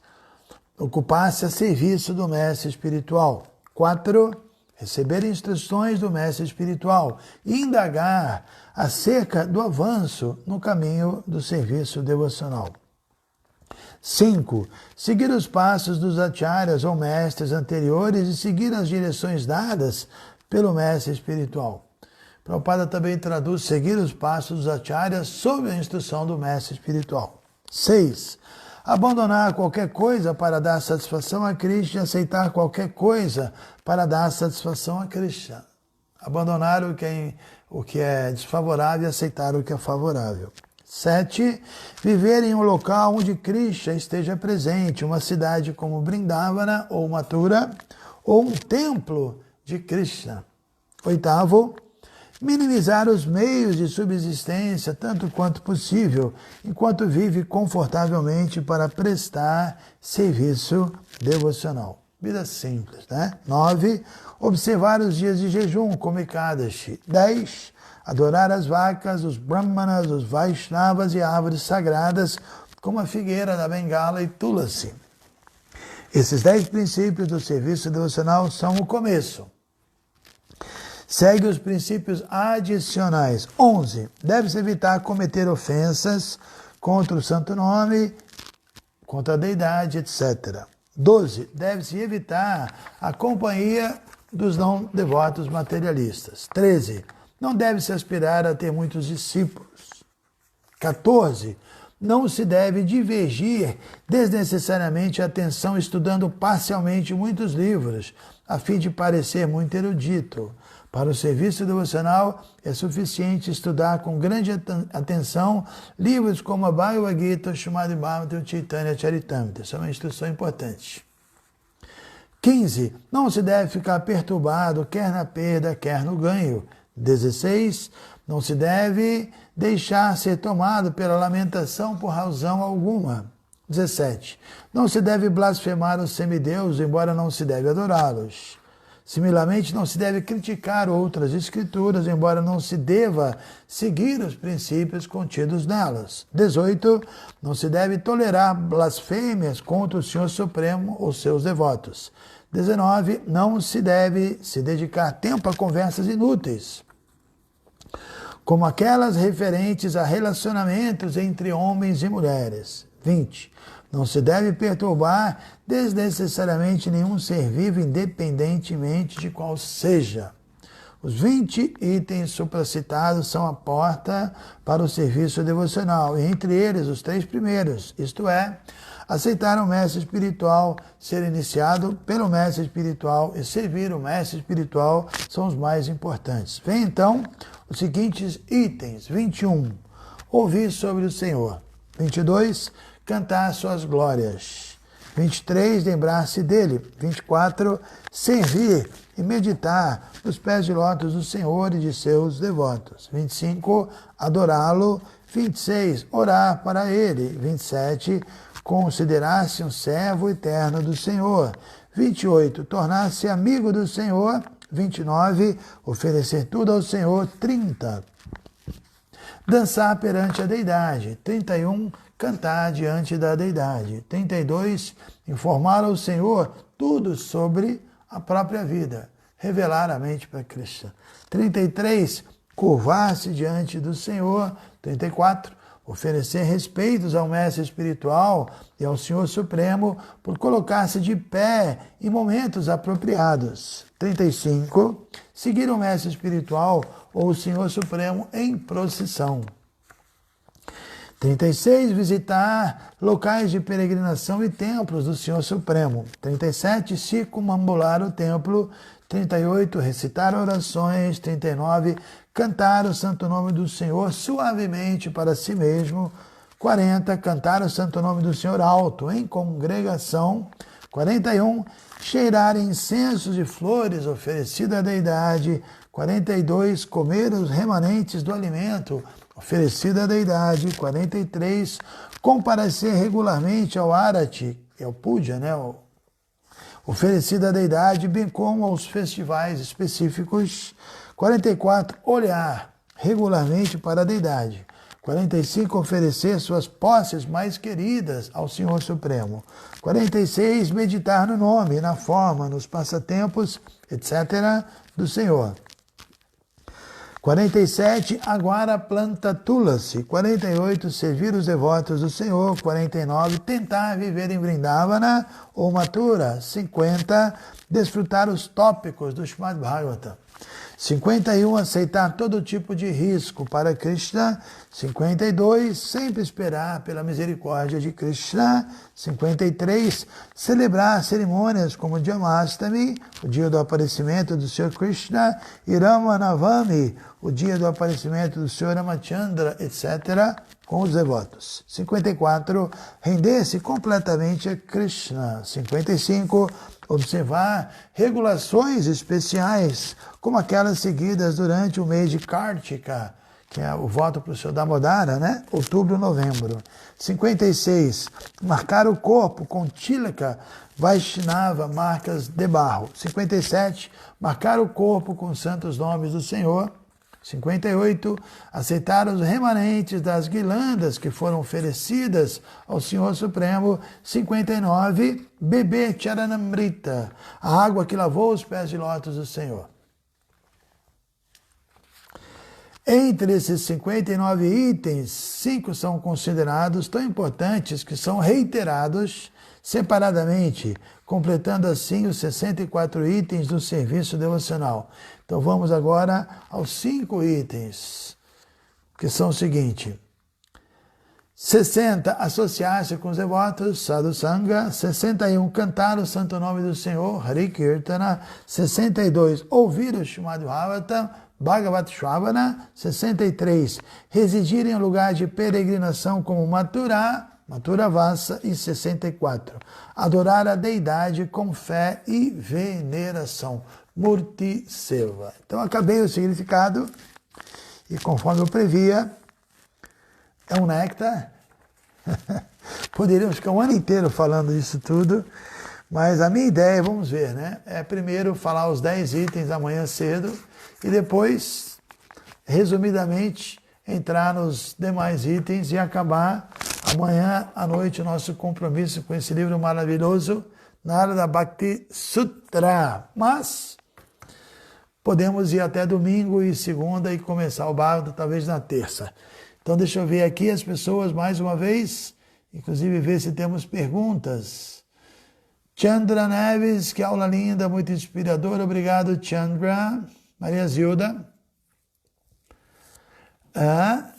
Ocupar-se a serviço do mestre espiritual. 4. Receber instruções do mestre espiritual e indagar acerca do avanço no caminho do serviço devocional. 5. Seguir os passos dos acharyas ou mestres anteriores e seguir as direções dadas pelo mestre espiritual. Prabhupada também traduz seguir os passos dos acharyas sob a instrução do mestre espiritual. 6. Abandonar qualquer coisa para dar satisfação a Krishna e aceitar qualquer coisa para dar satisfação a Krishna. Abandonar o que é desfavorável e aceitar o que é favorável. 7. Viver em um local onde Krishna esteja presente, uma cidade como Vrindavana ou Mathura, ou um templo de Krishna. 8. Minimizar os meios de subsistência tanto quanto possível, enquanto vive confortavelmente para prestar serviço devocional. Vida simples, né? 9. Observar os dias de jejum, como Ekadashi. 10. Adorar as vacas, os brahmanas, os vaishnavas e árvores sagradas, como a figueira da Bengala e Tulasi. Esses 10 princípios do serviço devocional são o começo. Segue os princípios adicionais. 11. Deve-se evitar cometer ofensas contra o santo nome, contra a deidade, etc. 12. Deve-se evitar a companhia dos não devotos materialistas. 13. Não deve-se aspirar a ter muitos discípulos. 14. Não se deve divergir desnecessariamente a atenção estudando parcialmente muitos livros, a fim de parecer muito erudito. Para o serviço devocional, é suficiente estudar com grande atenção livros como a Bhagavad Gita, o Srimad Bhagavatam e o Chaitanya Charitamrita. Essa é uma instrução importante. 15. Não se deve ficar perturbado, quer na perda, quer no ganho. 16. Não se deve deixar ser tomado pela lamentação por razão alguma. 17. Não se deve blasfemar os semideuses, embora não se deve adorá-los. Similarmente, não se deve criticar outras escrituras, embora não se deva seguir os princípios contidos nelas. 18. Não se deve tolerar blasfêmias contra o Senhor Supremo ou seus devotos. 19. Não se deve se dedicar tempo a conversas inúteis, como aquelas referentes a relacionamentos entre homens e mulheres. 20. Não se deve perturbar desnecessariamente nenhum ser vivo, independentemente de qual seja. Os 20 itens supracitados são a porta para o serviço devocional, e entre eles os 3 primeiros, isto é, aceitar o mestre espiritual, ser iniciado pelo mestre espiritual e servir o mestre espiritual são os mais importantes. Vem então os seguintes itens. 21. Ouvir sobre o Senhor. 22. Cantar suas glórias. 23. Lembrar-se dele. 24. Servir e meditar nos pés de lótus do Senhor e de seus devotos. 25. Adorá-lo. 26. Orar para ele. 27. Considerar-se um servo eterno do Senhor. 28, tornar-se amigo do Senhor. 29, oferecer tudo ao Senhor. 30, dançar perante a deidade. 31, cantar diante da deidade. 32, informar ao Senhor tudo sobre a própria vida. Revelar a mente para Krishna. 33, curvar-se diante do Senhor. 34, oferecer respeitos ao mestre espiritual e ao Senhor Supremo por colocar-se de pé em momentos apropriados. 35, seguir o mestre espiritual ou o Senhor Supremo em procissão. 36, visitar locais de peregrinação e templos do Senhor Supremo. 37, circunambular o templo. 38, recitar orações. 39, cantar o santo nome do Senhor suavemente para si mesmo. 40, cantar o santo nome do Senhor alto em congregação. 41, cheirar incensos e flores oferecido à deidade. 42, comer os remanentes do alimento oferecido à deidade. 43, comparecer regularmente ao Arati, é o Puja, né? Oferecido à deidade, bem como aos festivais específicos. 44, olhar regularmente para a deidade. 45, oferecer suas posses mais queridas ao Senhor Supremo. 46, meditar no nome, na forma, nos passatempos, etc., do Senhor. 47, aguar a planta Tulasi. 48, servir os devotos do Senhor. 49, tentar viver em Vrindavana ou Mathura. 50, desfrutar os tópicos do Srimad Bhagavatam. 51, aceitar todo tipo de risco para Krishna. 52, sempre esperar pela misericórdia de Krishna. 53, celebrar cerimônias como Janmashtami, o dia do aparecimento do Senhor Krishna, e Ramanavami, o dia do aparecimento do Senhor Ramachandra, etc., com os devotos. 54, render-se completamente a Krishna. 55, observar regulações especiais, como aquelas seguidas durante o mês de Kartika, que é o voto para o Senhor Damodara, né? Outubro, novembro. 56, marcar o corpo com Tilaka Vaishnava, marcas de barro. 57, marcar o corpo com os santos nomes do Senhor. 58, aceitar os remanentes das guirlandas que foram oferecidas ao Senhor Supremo. 59, beber Charanamrita, a água que lavou os pés de lótus do Senhor. Entre esses 59 itens, 5 são considerados tão importantes que são reiterados separadamente, completando assim os 64 itens do serviço devocional. Então vamos agora aos 5 itens, que são o seguinte: 60, associar-se com os devotos, Sadhu Sangha. 61, cantar o santo nome do Senhor, Hari Kirtana. 62, ouvir o Srimad Bhagavatam, Bhagavat Shravana. 63, residir em lugar de peregrinação como Mathura, Mathuravasa. E 64, adorar a deidade com fé e veneração, Murti Seva. Então acabei o significado e, conforme eu previa, é um néctar. Poderíamos ficar um ano inteiro falando disso tudo, mas a minha ideia, vamos ver, né? É primeiro falar os 10 itens amanhã cedo e depois, resumidamente, entrar nos demais itens e acabar amanhã à noite o nosso compromisso com esse livro maravilhoso, Narada Bhakti Sutra. Mas podemos ir até domingo e segunda e começar o Bhagavatam talvez na terça. Então deixa eu ver aqui as pessoas mais uma vez, inclusive ver se temos perguntas. Chandra Neves, que aula linda, muito inspiradora. Obrigado, Chandra. Maria Zilda.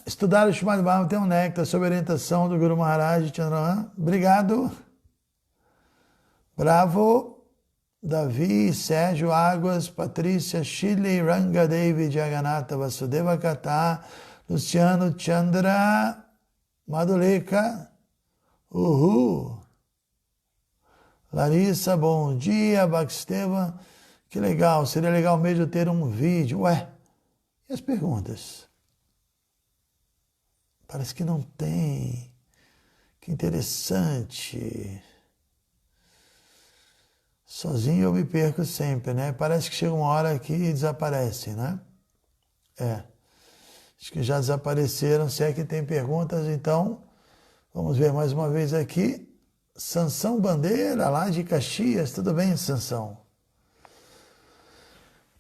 Estudar o Srimad Bhagavatam tem um néctar sob orientação do Guru Maharaj Chandra. Obrigado. Bravo. Davi, Sérgio Águas, Patrícia, Shirley, Ranga Devi, Jagannatha, Vasudeva Kata, Luciano, Chandra, Madhuleka, Larissa, bom dia, Bhaksteva, que legal, seria legal mesmo ter um vídeo. Ué, e as perguntas? Parece que não tem, que interessante. Sozinho eu me perco sempre, né? Parece que chega uma hora que desaparece, né? Acho que já desapareceram. Se é que tem perguntas, então vamos ver mais uma vez aqui. Sansão Bandeira, lá de Caxias. Tudo bem, Sansão?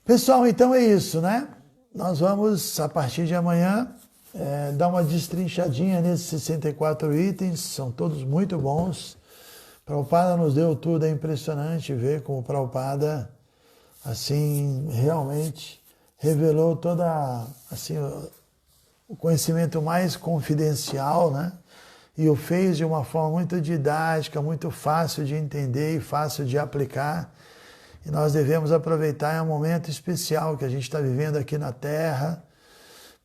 Pessoal, então é isso, né? Nós vamos, a partir de amanhã, dar uma destrinchadinha nesses 64 itens. São todos muito bons. Prabhupada nos deu tudo, é impressionante ver como o Prabhupada, assim, realmente revelou toda, assim, o conhecimento mais confidencial, né? E o fez de uma forma muito didática, muito fácil de entender e fácil de aplicar. E nós devemos aproveitar, é um momento especial que a gente está vivendo aqui na Terra.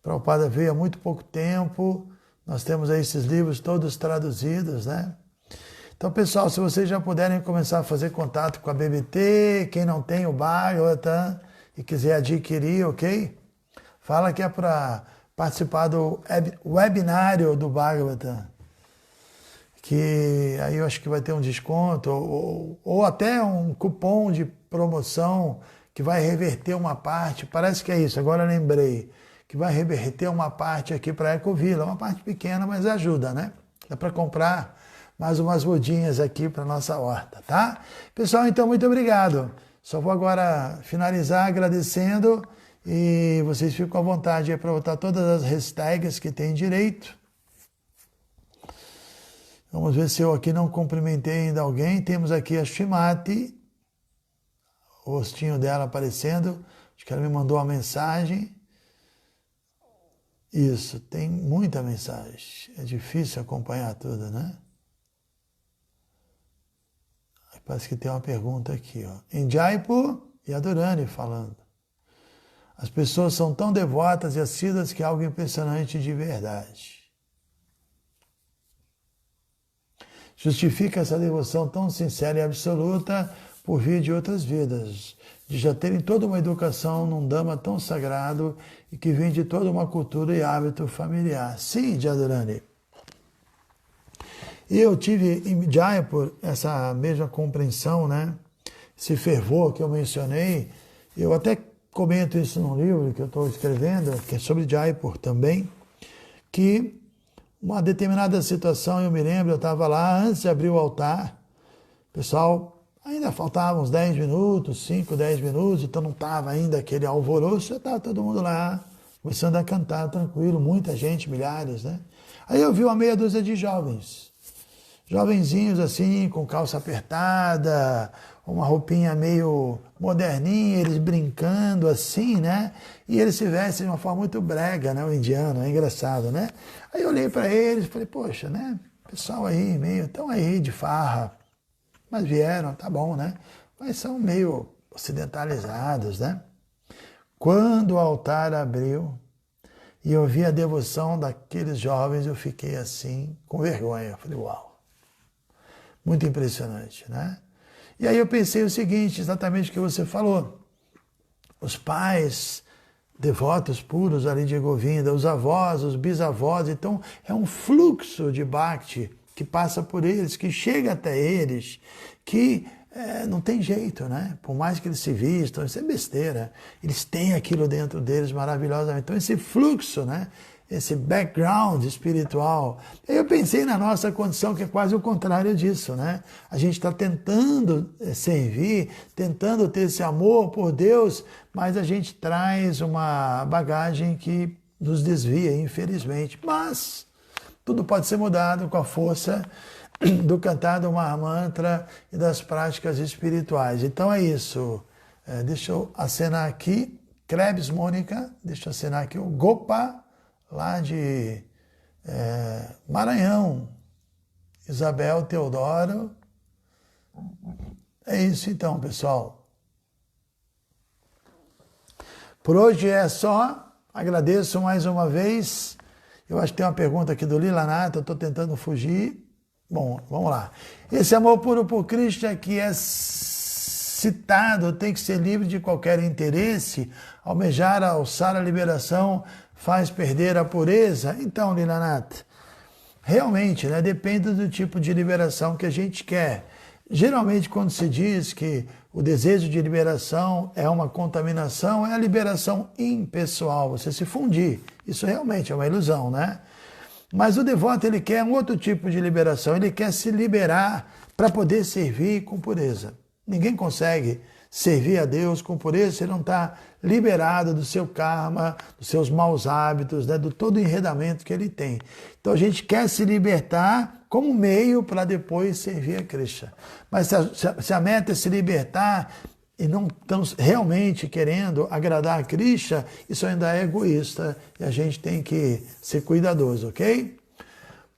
Prabhupada veio há muito pouco tempo, nós temos aí esses livros todos traduzidos, né? Então, pessoal, se vocês já puderem começar a fazer contato com a BBT, quem não tem o Bhagavatam e quiser adquirir, ok? Fala que é para participar do webinário do Bhagavatam, que aí eu acho que vai ter um desconto ou até um cupom de promoção que vai reverter uma parte, parece que é isso, agora eu lembrei, que vai reverter uma parte aqui para a Ecovila, uma parte pequena, mas ajuda, né? Dá para comprar mais umas mudinhas aqui para nossa horta, tá? Pessoal, então, muito obrigado. Só vou agora finalizar agradecendo e vocês ficam à vontade para botar todas as hashtags que tem direito. Vamos ver se eu aqui não cumprimentei ainda alguém. Temos aqui a Shimati, o rostinho dela aparecendo. Acho que ela me mandou uma mensagem. Isso, tem muita mensagem. É difícil acompanhar tudo, né? Parece que tem uma pergunta aqui, ó. Em Jaipur e Adorani falando. As pessoas são tão devotas e assíduas que é algo impressionante de verdade. Justifica essa devoção tão sincera e absoluta por via de outras vidas, de já terem toda uma educação num Dhamma tão sagrado e que vem de toda uma cultura e hábito familiar. Sim, Jadurani. E eu tive em Jaipur essa mesma compreensão, né? Esse fervor que eu mencionei. Eu até comento isso num livro que eu estou escrevendo, que é sobre Jaipur também, que uma determinada situação, eu me lembro, eu estava lá antes de abrir o altar, pessoal, ainda faltavam uns 10 minutos, 5, 10 minutos, então não estava ainda aquele alvoroço, já estava todo mundo lá, começando a cantar tranquilo, muita gente, milhares, né? Aí eu vi uma meia dúzia de jovenzinhos assim, com calça apertada, uma roupinha meio moderninha, eles brincando assim, né? E eles se vestem de uma forma muito brega, né? O indiano, é engraçado, né? Aí eu olhei para eles e falei, poxa, né? Pessoal aí, meio, estão aí de farra, mas vieram, tá bom, né? Mas são meio ocidentalizados, né? Quando o altar abriu e eu vi a devoção daqueles jovens, eu fiquei assim, com vergonha. Eu falei, uau. Muito impressionante, né? E aí eu pensei o seguinte, exatamente o que você falou. Os pais devotos puros ali de Govinda, os avós, os bisavós, então é um fluxo de Bhakti que passa por eles, que chega até eles, que não tem jeito, né? Por mais que eles se vistam, isso é besteira. Eles têm aquilo dentro deles maravilhosamente. Então esse fluxo, né? Esse background espiritual. Eu pensei na nossa condição, que é quase o contrário disso, né? A gente está tentando servir, tentando ter esse amor por Deus, mas a gente traz uma bagagem que nos desvia, infelizmente. Mas tudo pode ser mudado com a força do cantar do Mahamantra e das práticas espirituais. Então é isso. Deixa eu acenar aqui. Krebs Mônica, deixa eu acenar aqui o Gopa, lá de Maranhão, Isabel Teodoro. É isso então, pessoal. Por hoje é só. Agradeço mais uma vez. Eu acho que tem uma pergunta aqui do Lilanata, eu estou tentando fugir. Bom, vamos lá. Esse amor puro por Krishna que é citado tem que ser livre de qualquer interesse, almejar alçar a liberação faz perder a pureza? Então, Lilanat, realmente, né, depende do tipo de liberação que a gente quer. Geralmente, quando se diz que o desejo de liberação é uma contaminação, é a liberação impessoal, você se fundir. Isso realmente é uma ilusão, né? Mas o devoto, ele quer um outro tipo de liberação, ele quer se liberar para poder servir com pureza. Ninguém consegue servir a Deus com pureza se ele não está liberado do seu karma, dos seus maus hábitos, né, do todo o enredamento que ele tem. Então a gente quer se libertar como meio para depois servir a Krishna. Mas se a meta é se libertar e não estamos realmente querendo agradar a Krishna, isso ainda é egoísta e a gente tem que ser cuidadoso, ok?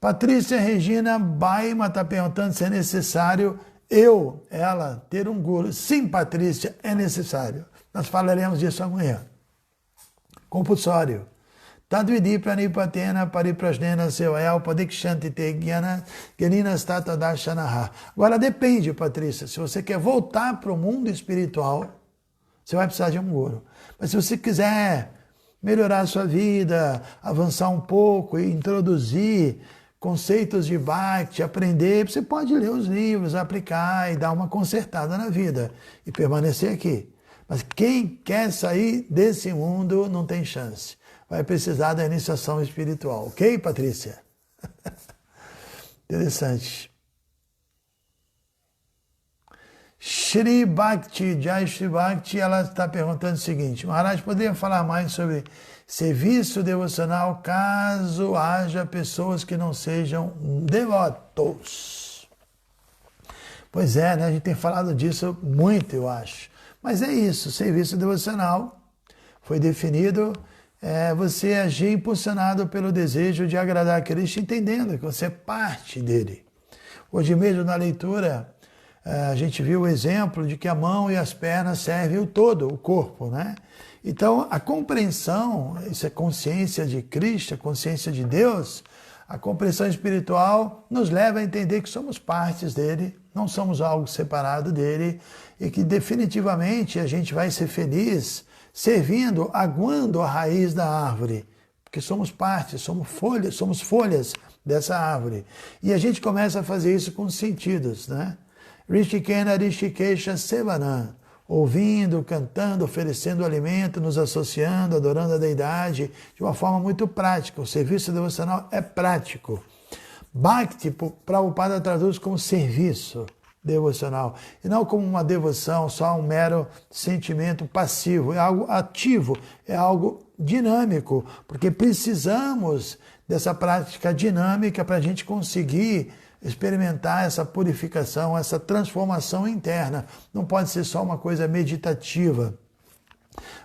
Patrícia Regina Baima está perguntando se é necessário ela, ter um guru. Sim, Patrícia, é necessário. Nós falaremos disso amanhã. Compulsório. Tadvidi pranipatena pariprasnena seoel padikshanti te gyana ganina stata darshanaha. Agora depende, Patrícia, se você quer voltar para o mundo espiritual, você vai precisar de um guru. Mas se você quiser melhorar a sua vida, avançar um pouco e introduzir conceitos de Bhakti, aprender, você pode ler os livros, aplicar e dar uma consertada na vida e permanecer aqui. Mas quem quer sair desse mundo não tem chance. Vai precisar da iniciação espiritual. Ok, Patrícia? Interessante. Shri Bhakti, Jai Shri Bhakti, ela está perguntando o seguinte: Maharaj, poderia falar mais sobre serviço devocional caso haja pessoas que não sejam devotos? Pois é, né? A gente tem falado disso muito, eu acho. Mas é isso, serviço devocional foi definido, você agir impulsionado pelo desejo de agradar a Krishna, entendendo que você é parte dele. Hoje mesmo na leitura, a gente viu o exemplo de que a mão e as pernas servem o todo, o corpo, né? Então, a compreensão, isso é consciência de Krishna, consciência de Deus, a compreensão espiritual nos leva a entender que somos partes dele, não somos algo separado dele, e que definitivamente a gente vai ser feliz servindo, aguando a raiz da árvore, porque somos parte, somos folhas dessa árvore. E a gente começa a fazer isso com os sentidos, né? Rishikena Rishikesha Sevana, ouvindo, cantando, oferecendo alimento, nos associando, adorando a deidade, de uma forma muito prática. O serviço devocional é prático. Bhakti, Prabhupada traduz como serviço devocional, e não como uma devoção, só um mero sentimento passivo. É algo ativo, é algo dinâmico, porque precisamos dessa prática dinâmica para a gente conseguir experimentar essa purificação, essa transformação interna. Não pode ser só uma coisa meditativa.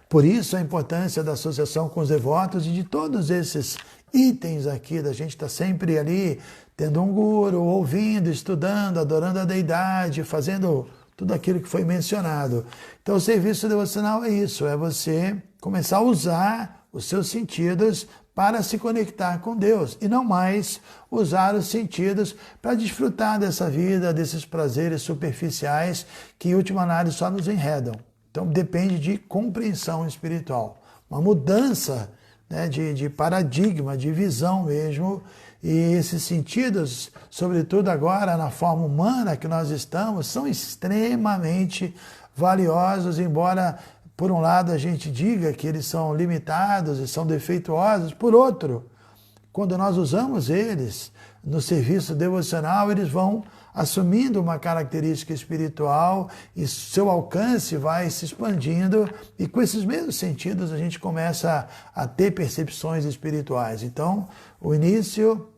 Por isso a importância da associação com os devotos e de todos esses itens aqui, da gente estar sempre ali, tendo um guru, ouvindo, estudando, adorando a deidade, fazendo tudo aquilo que foi mencionado. Então o serviço devocional é isso, é você começar a usar os seus sentidos para se conectar com Deus e não mais usar os sentidos para desfrutar dessa vida, desses prazeres superficiais que em última análise só nos enredam. Então depende de compreensão espiritual, uma mudança, né, de paradigma, de visão mesmo, e esses sentidos, sobretudo agora na forma humana que nós estamos, são extremamente valiosos, embora por um lado a gente diga que eles são limitados e são defeituosos, por outro, quando nós usamos eles no serviço devocional, eles vão assumindo uma característica espiritual e seu alcance vai se expandindo, e com esses mesmos sentidos a gente começa a ter percepções espirituais. Então, o início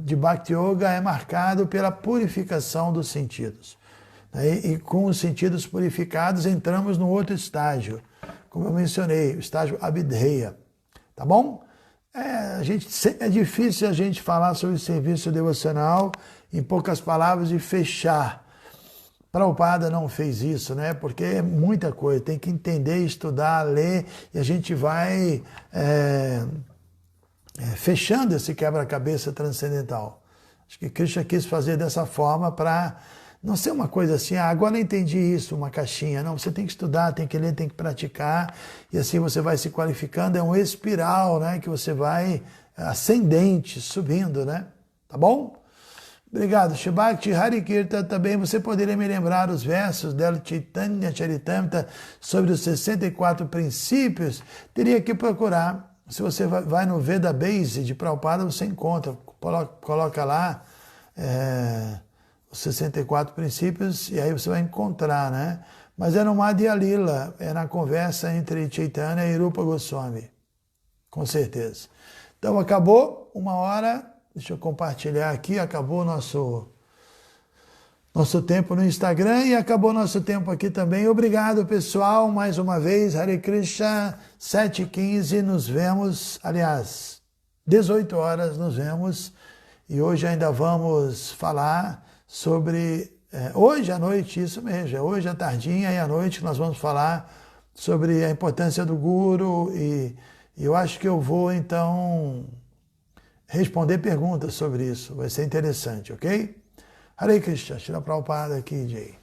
de Bhakti Yoga é marcado pela purificação dos sentidos. E com os sentidos purificados entramos no outro estágio, como eu mencionei, o estágio Abhidheya. Tá bom? É difícil a gente falar sobre serviço devocional em poucas palavras e fechar. Prabhupada não fez isso, né? Porque é muita coisa, tem que entender, estudar, ler, e a gente vai fechando esse quebra-cabeça transcendental. Acho que Krishna quis fazer dessa forma para não ser uma coisa assim, agora eu entendi isso, uma caixinha. Não, você tem que estudar, tem que ler, tem que praticar, e assim você vai se qualificando. É um espiral, né, que você vai ascendente, subindo, né? Tá bom? Obrigado. Shibhakti Harikirtan, também você poderia me lembrar os versos dela, Chaitanya Charitamrita, sobre os 64 princípios? Teria que procurar. Se você vai no Veda Base de Prabhupada, você encontra. Coloca lá os 64 princípios e aí você vai encontrar, né? Mas é no Madhya Lila, é na conversa entre Chaitanya e Rupa Goswami. Com certeza. Então acabou 1 hora. Deixa eu compartilhar aqui, acabou nosso tempo no Instagram e acabou nosso tempo aqui também. Obrigado, pessoal, mais uma vez. Hare Krishna, 7h15, nos vemos, aliás, 18 horas nos vemos. E hoje ainda vamos falar sobre, hoje à noite, isso mesmo, é hoje à tardinha e à noite nós vamos falar sobre a importância do Guru e eu acho que eu vou, então, responder perguntas sobre isso. Vai ser interessante, ok? Hare Krishna, Srila Prabhupada aqui, Jai.